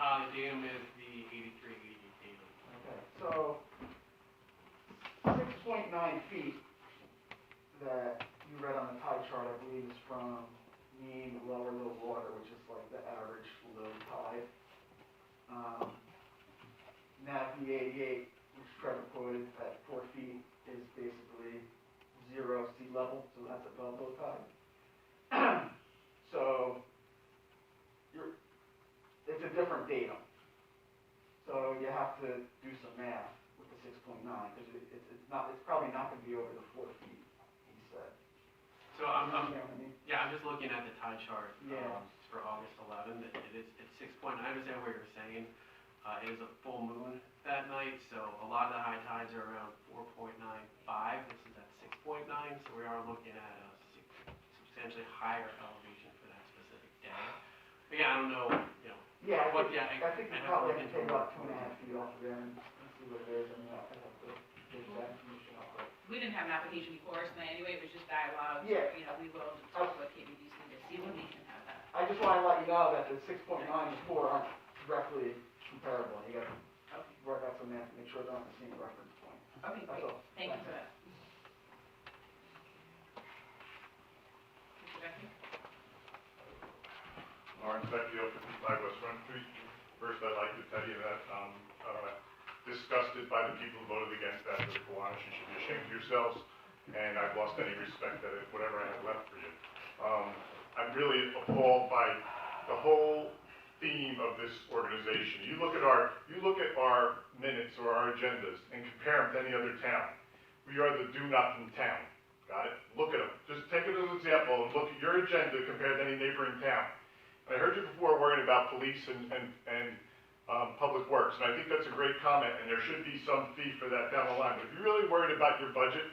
The datum is the 8388 datum. Okay, so 6.9 feet that you read on the pie chart, I believe, is from mean lower low water, which is like the average low tide. Nav the 88, which Trevor quoted at 4 feet, is basically 0 sea level, so that's above low tide. So it's a different datum. So you have to do some math with the 6.9, because it's probably not going to be over the 4 feet, he said. So I'm just looking at the tide chart Yeah. for August 11th. It's 6 point. I understand what you're saying. It is a full moon that night, so a lot of the high tides are around 4.95. This is at 6.9, so we are looking at a substantially higher elevation for that specific day. But yeah, I don't know, Yeah, what, I think you probably have to take about 2.5 feet off of there and see what it is, I mean, I'd have to dig that information up, but. We didn't have an application before us tonight anyway, it was just dialogue. So, Yeah. you know, we will talk with KBDC to see when we can have that. I just wanna let you know that the 6.9 and 4 aren't directly comparable, you gotta Okay, work out some math, make sure they're on the same reference point. okay, That's great, all. thank you for that. Mr. Becky? Lawrence Vecchio, 55 West Front Street. First, I'd like to tell you that disgusted by the people who voted against that for the Kiwanis. You should be ashamed of yourselves, and I've lost any respect at it, whatever I have left for you. I'm really appalled by the whole theme of this organization. You look at our minutes or our agendas and compare them to any other town. We are the do-nothing town. Got it? Look at them. Just take it as an example and look at your agenda compared to any neighboring town. I heard you before worrying about police and public works, and I think that's a great comment, and there should be some fee for that down the line. But if you're really worried about your budget,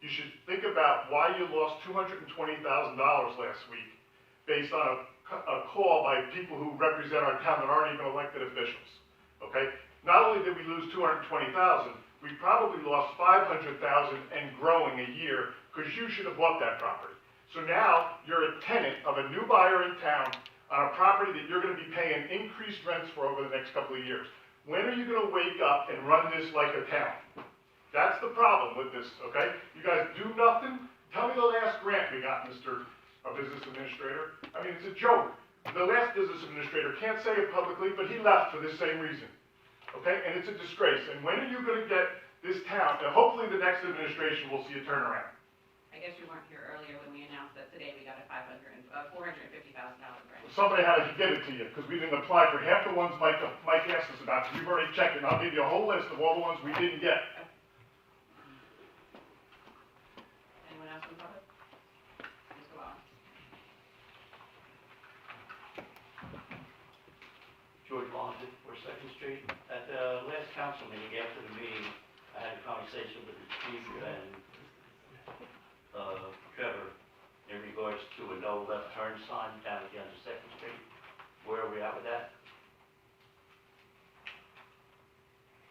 you should think about why you lost $220,000 last week based on a call by people who represent our town that aren't even elected officials, okay? Not only did we lose $220,000, we probably lost $500,000 and growing a year because you should have bought that property. So now you're a tenant of a new buyer in town on a property that you're going to be paying increased rents for over the next couple of years. When are you going to wake up and run this like a town? That's the problem with this, okay? You guys do nothing. Tell me the last grant we got, Mr. Business Administrator. I mean, it's a joke. The last business administrator can't say it publicly, but he left for this same reason, okay? And it's a disgrace. And when are you going to get this town, and hopefully the next administration will see a turnaround. I guess you weren't here earlier when we announced that today we got a $450,000 grant. Somebody had to get it to you, because we didn't apply for half the ones Mike asked us about. So we've already checked it, and I'll give you a whole list of all the ones we didn't get. Anyone else from the public? Mr. Wallace? George Wallington, 42nd Street. At the last council meeting, after the meeting, I had a conversation with the chief and Trevor in regards to a no left turn sign down at the end of 2nd Street. Where are we at with that?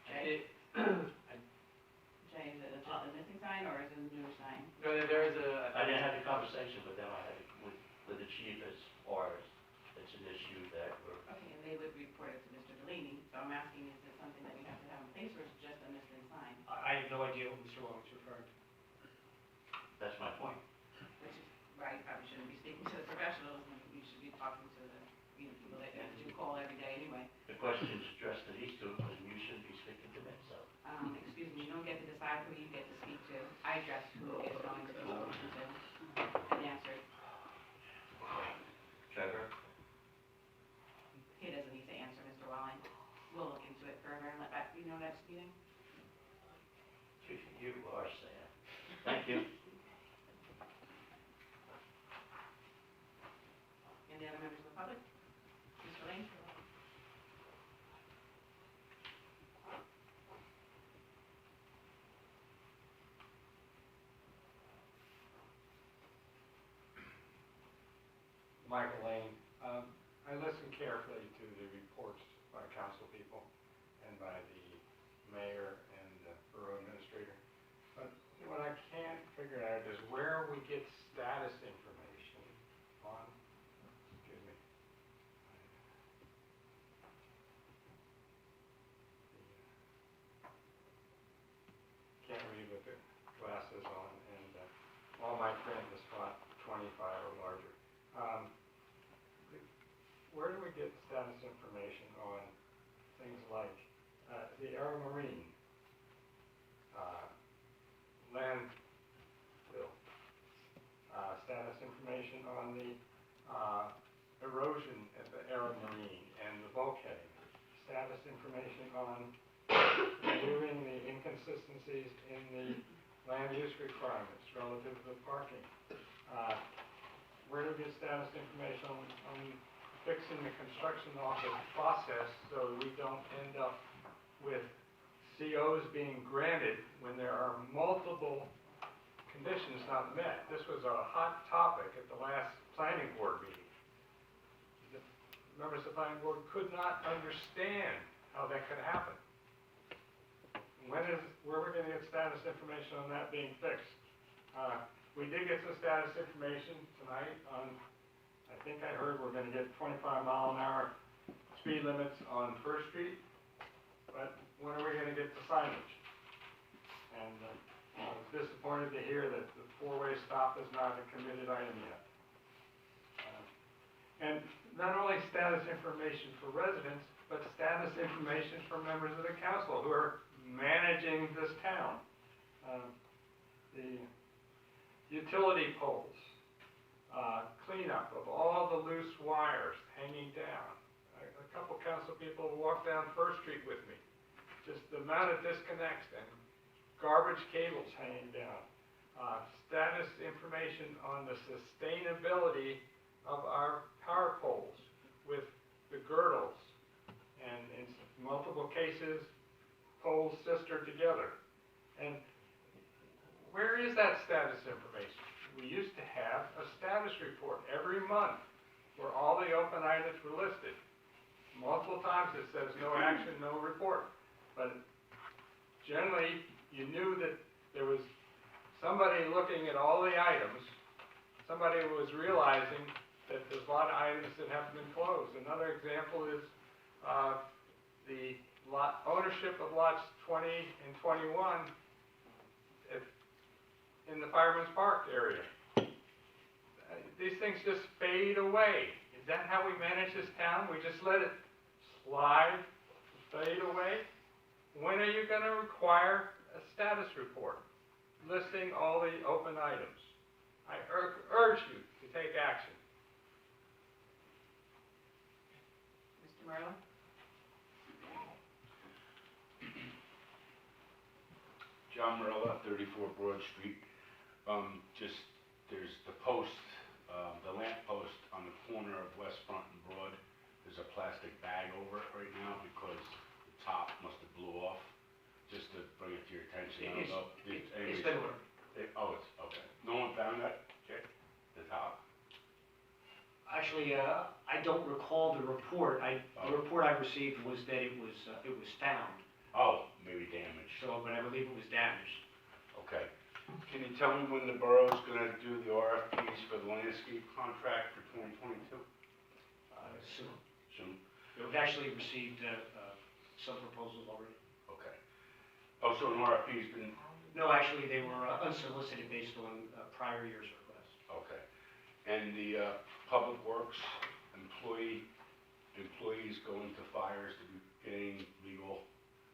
Jay? Jay, is it just a missing sign or is it a new sign? No, there is a. I didn't have the conversation with them. I had it with the chief as far as it's an issue that we're. Okay, and they would report it to Mr. Delaney, so I'm asking, is it something that we have to have in place or is it just a missing sign? I have no idea what Mr. Long is referring to. That's my point. Which is, right, probably shouldn't be speaking to the professionals, and you should be talking to the, people that do call every day anyway. The question is addressed to these two, and you shouldn't be speaking to me, so. Excuse me, you don't get to decide who you get to speak to. I address who is going to be spoken to and answered. Trevor? He doesn't need to answer, Mr. Walling. We'll look into it further and let that be known next meeting. You are Sam. Thank you. Any other members of the public? Mr. Lane? Michael Lane. I listened carefully to the reports by council people and by the mayor and the borough administrator. But what I can't figure out is where we get status information on, excuse me. Can't read with the glasses on, and all my print is font 25 or larger. Where do we get status information on things like the Aero Marine, landfill, status information on the erosion at the Aero Marine and the bulkheading, status information on reviewing the inconsistencies in the land use requirements relative to the parking. Where do we get status information on fixing the construction office process so we don't end up with COs being granted when there are multiple conditions not met? This was a hot topic at the last planning board meeting. The members of the planning board could not understand how that could happen. where we're gonna get status information on that being fixed? We did get some status information tonight on, I think I heard we're gonna get 25-mile-an-hour speed limits on First Street, but when are we gonna get the signage? And I was disappointed to hear that the four-way stop is not a committed item yet. And not only status information for residents, but status information for members of the council who are managing this town. The utility poles, cleanup of all the loose wires hanging down. A couple council people walked down First Street with me. Just the amount of disconnects and garbage cables hanging down. Status information on the sustainability of our power poles with the girdles, and in multiple cases, poles sistered together. And where is that status information? We used to have a status report every month where all the open items were listed. Multiple times it says no action, no report. But generally, you knew that there was somebody looking at all the items, somebody was realizing that there's a lot of items that haven't been closed. Another example is the ownership of lots 20 and 21 in the Fireman's Park area. These things just fade away. Is that how we manage this town? We just let it slide, fade away? When are you going to require a status report listing all the open items? I urge you to take action. Mr. Merlo? John Marilla, 34 Broad Street. There's the post, the lamp post on the corner of West Front and Broad. There's a plastic bag over it right now because the top must have blew off. Just to bring it to your attention. It's been ordered. It's okay. No one found that? Okay. The top. Actually, I don't recall the report. The report I received was that it was found. Oh, maybe damaged. So, but I believe it was damaged. Okay. Can you tell me when the borough's gonna do the RFPs for the landscape contract for 2022? Soon. Soon? We've actually received some proposals already. Okay. Oh, so an RFP's been, No, actually, they were unsolicited based on prior year's requests. okay. And the Public Works employees going to fires to be getting legal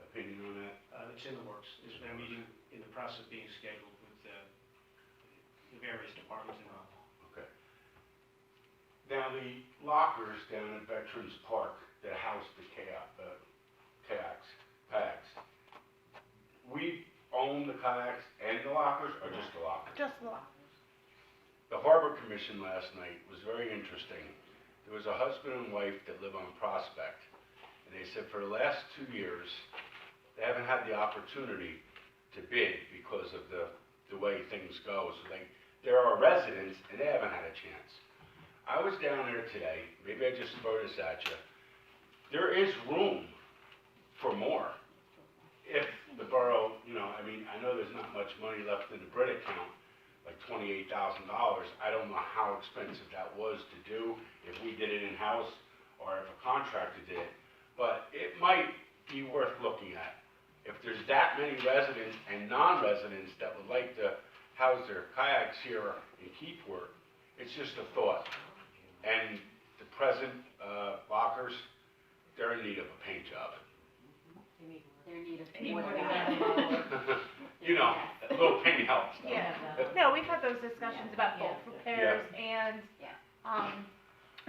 opinion on that? It's in the works. There's been a meeting in the process of being scheduled with the various departments involved. Okay. Now, the lockers down at Veterans Park that house the kayaks, we own the kayaks and the lockers, or just the lockers? Just the lockers. The Harbor Commission last night was very interesting. There was a husband and wife that live on Prospect, and they said for the last 2 years, they haven't had the opportunity to bid because of the way things go. So there are residents, and they haven't had a chance. I was down there today, maybe I just throw this at you. There is room for more. If the borough, I know there's not much money left in the Brit account, like $28,000. I don't know how expensive that was to do, if we did it in-house or if a contractor did it. But it might be worth looking at. If there's that many residents and non-residents that would like to house their kayaks here in Keyport, it's just a thought. And the present lockers, they're in need of a paint job. They're in need of Need more more than than that. A little paint helps. Yeah. No, we've had those discussions about both repairs and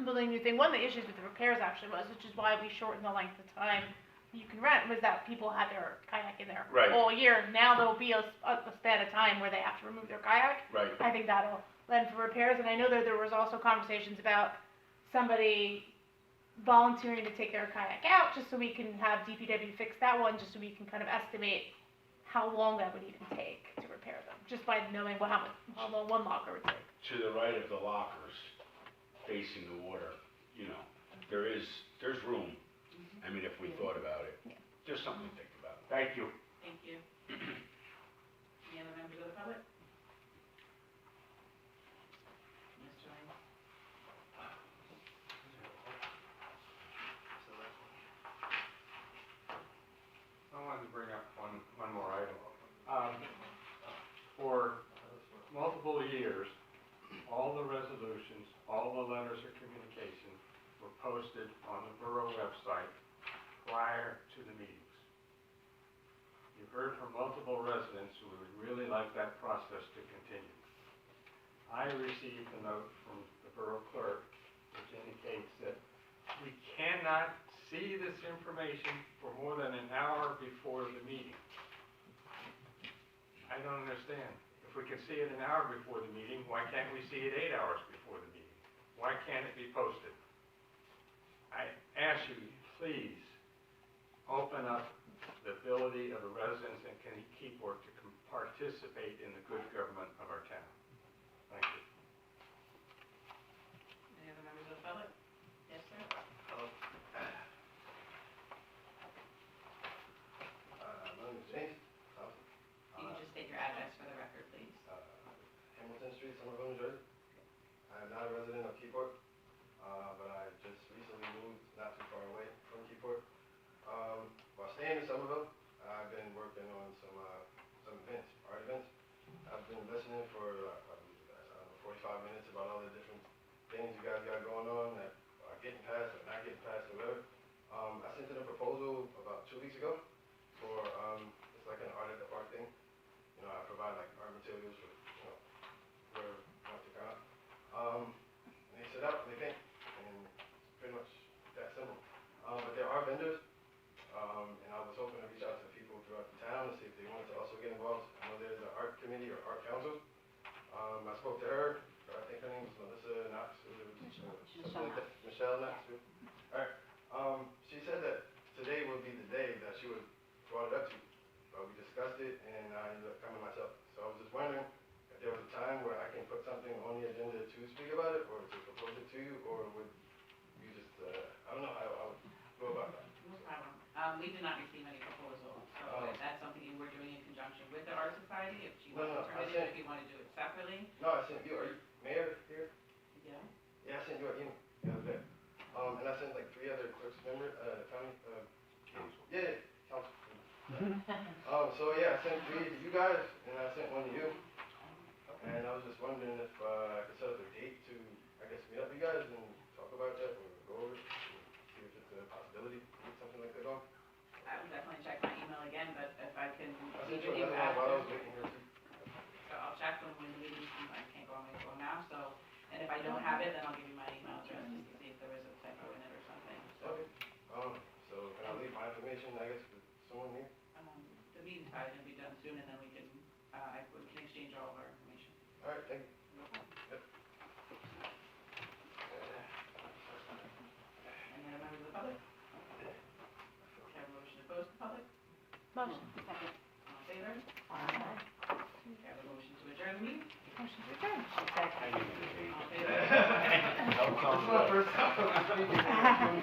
building a new thing. One of the issues with the repairs actually was, which is why we shortened the length of time you can rent, was that people had their kayak in there all year. Now there'll be a span of time where they have to remove their kayak. Right. I think that'll lend for repairs, and I know that there was also conversations about somebody volunteering to take their kayak out just so we can have DPW fix that one, just so we can kind of estimate how long that would even take to repair them, just by knowing how long one locker would take. To the right of the lockers, facing the water, there's room. I mean, if we thought about it. Just something to think about. Thank you. Thank you. posted on the borough website prior to the meetings. You heard from multiple residents who would really like that process to continue. I received a note from the borough clerk which indicates that we cannot see this information for more than an hour before the meeting. I don't understand. If we can see it an hour before the meeting, why can't we see it 8 hours before the meeting? Why can't it be posted? I ask you, please, open up the ability of the residents in Keyport to participate in the good government of our town. Thank you. Any other members of the public? Yes, sir. Hello. My name is James Thompson. You can just state your address for the record, please. Hamilton Street, Somerville, New Jersey. I am not a resident of Keyport, but I just recently moved not too far away from Keyport. While staying in Somerville, I've been working on some events, art events. I've been listening for 45 minutes about all the different things you guys got going on that are getting passed or not getting passed or whatever. I sent in a proposal about 2 weeks ago for it's like an art at the park thing. You know, I provide like art materials for whoever wants to come. And they set up and they paint, and it's pretty much that simple. But there are vendors, and I was hoping to reach out to people throughout the town to see if they wanted to also get involved. I know there's an art committee or art council. I spoke to her. I think her name was Melissa Knox. Michelle Knox. All right. She said that today would be the day that she would brought it up to you. But we discussed it, and I ended up coming myself. So I was just wondering if there was a time where I can put something on the agenda to speak about it, or to propose it to you, or would you just, I don't know how I would go about that. No problem. We did not receive any proposal, so if that's something you were doing in conjunction with the Art Society, if you want to turn it in, if you want to do it separately. No, I sent you, are you mayor here? Yeah. Yeah, I sent you an email the other day. And I sent like 3 other clerks, remember, county, Council. yeah, council. So yeah, I sent 3 to you guys, and I sent 1 to you. And I was just wondering if I could set up a date to, I guess, meet up with you guys and talk about that, or go over it, and see if it's a possibility to get something like that on. I will definitely check my email again, but if I can I meet sent with you you another one while I after. was waiting here too. So I'll check them when the meeting's, I can't go on my phone now, so, and if I don't have it, then I'll give you my email address just to see if there is a typo in it or something, so. Okay. So can I leave my information, I guess, with someone here? The meeting's probably gonna be done soon, and then we can, we can exchange all of our information. All right, thank you. Yep. Any other members of the public? Can I have a motion to close the public? Motion. Second. All in favor? Aye. Can I have a motion to adjourn the meeting? Motion to adjourn. All in favor? This is my first time on this meeting.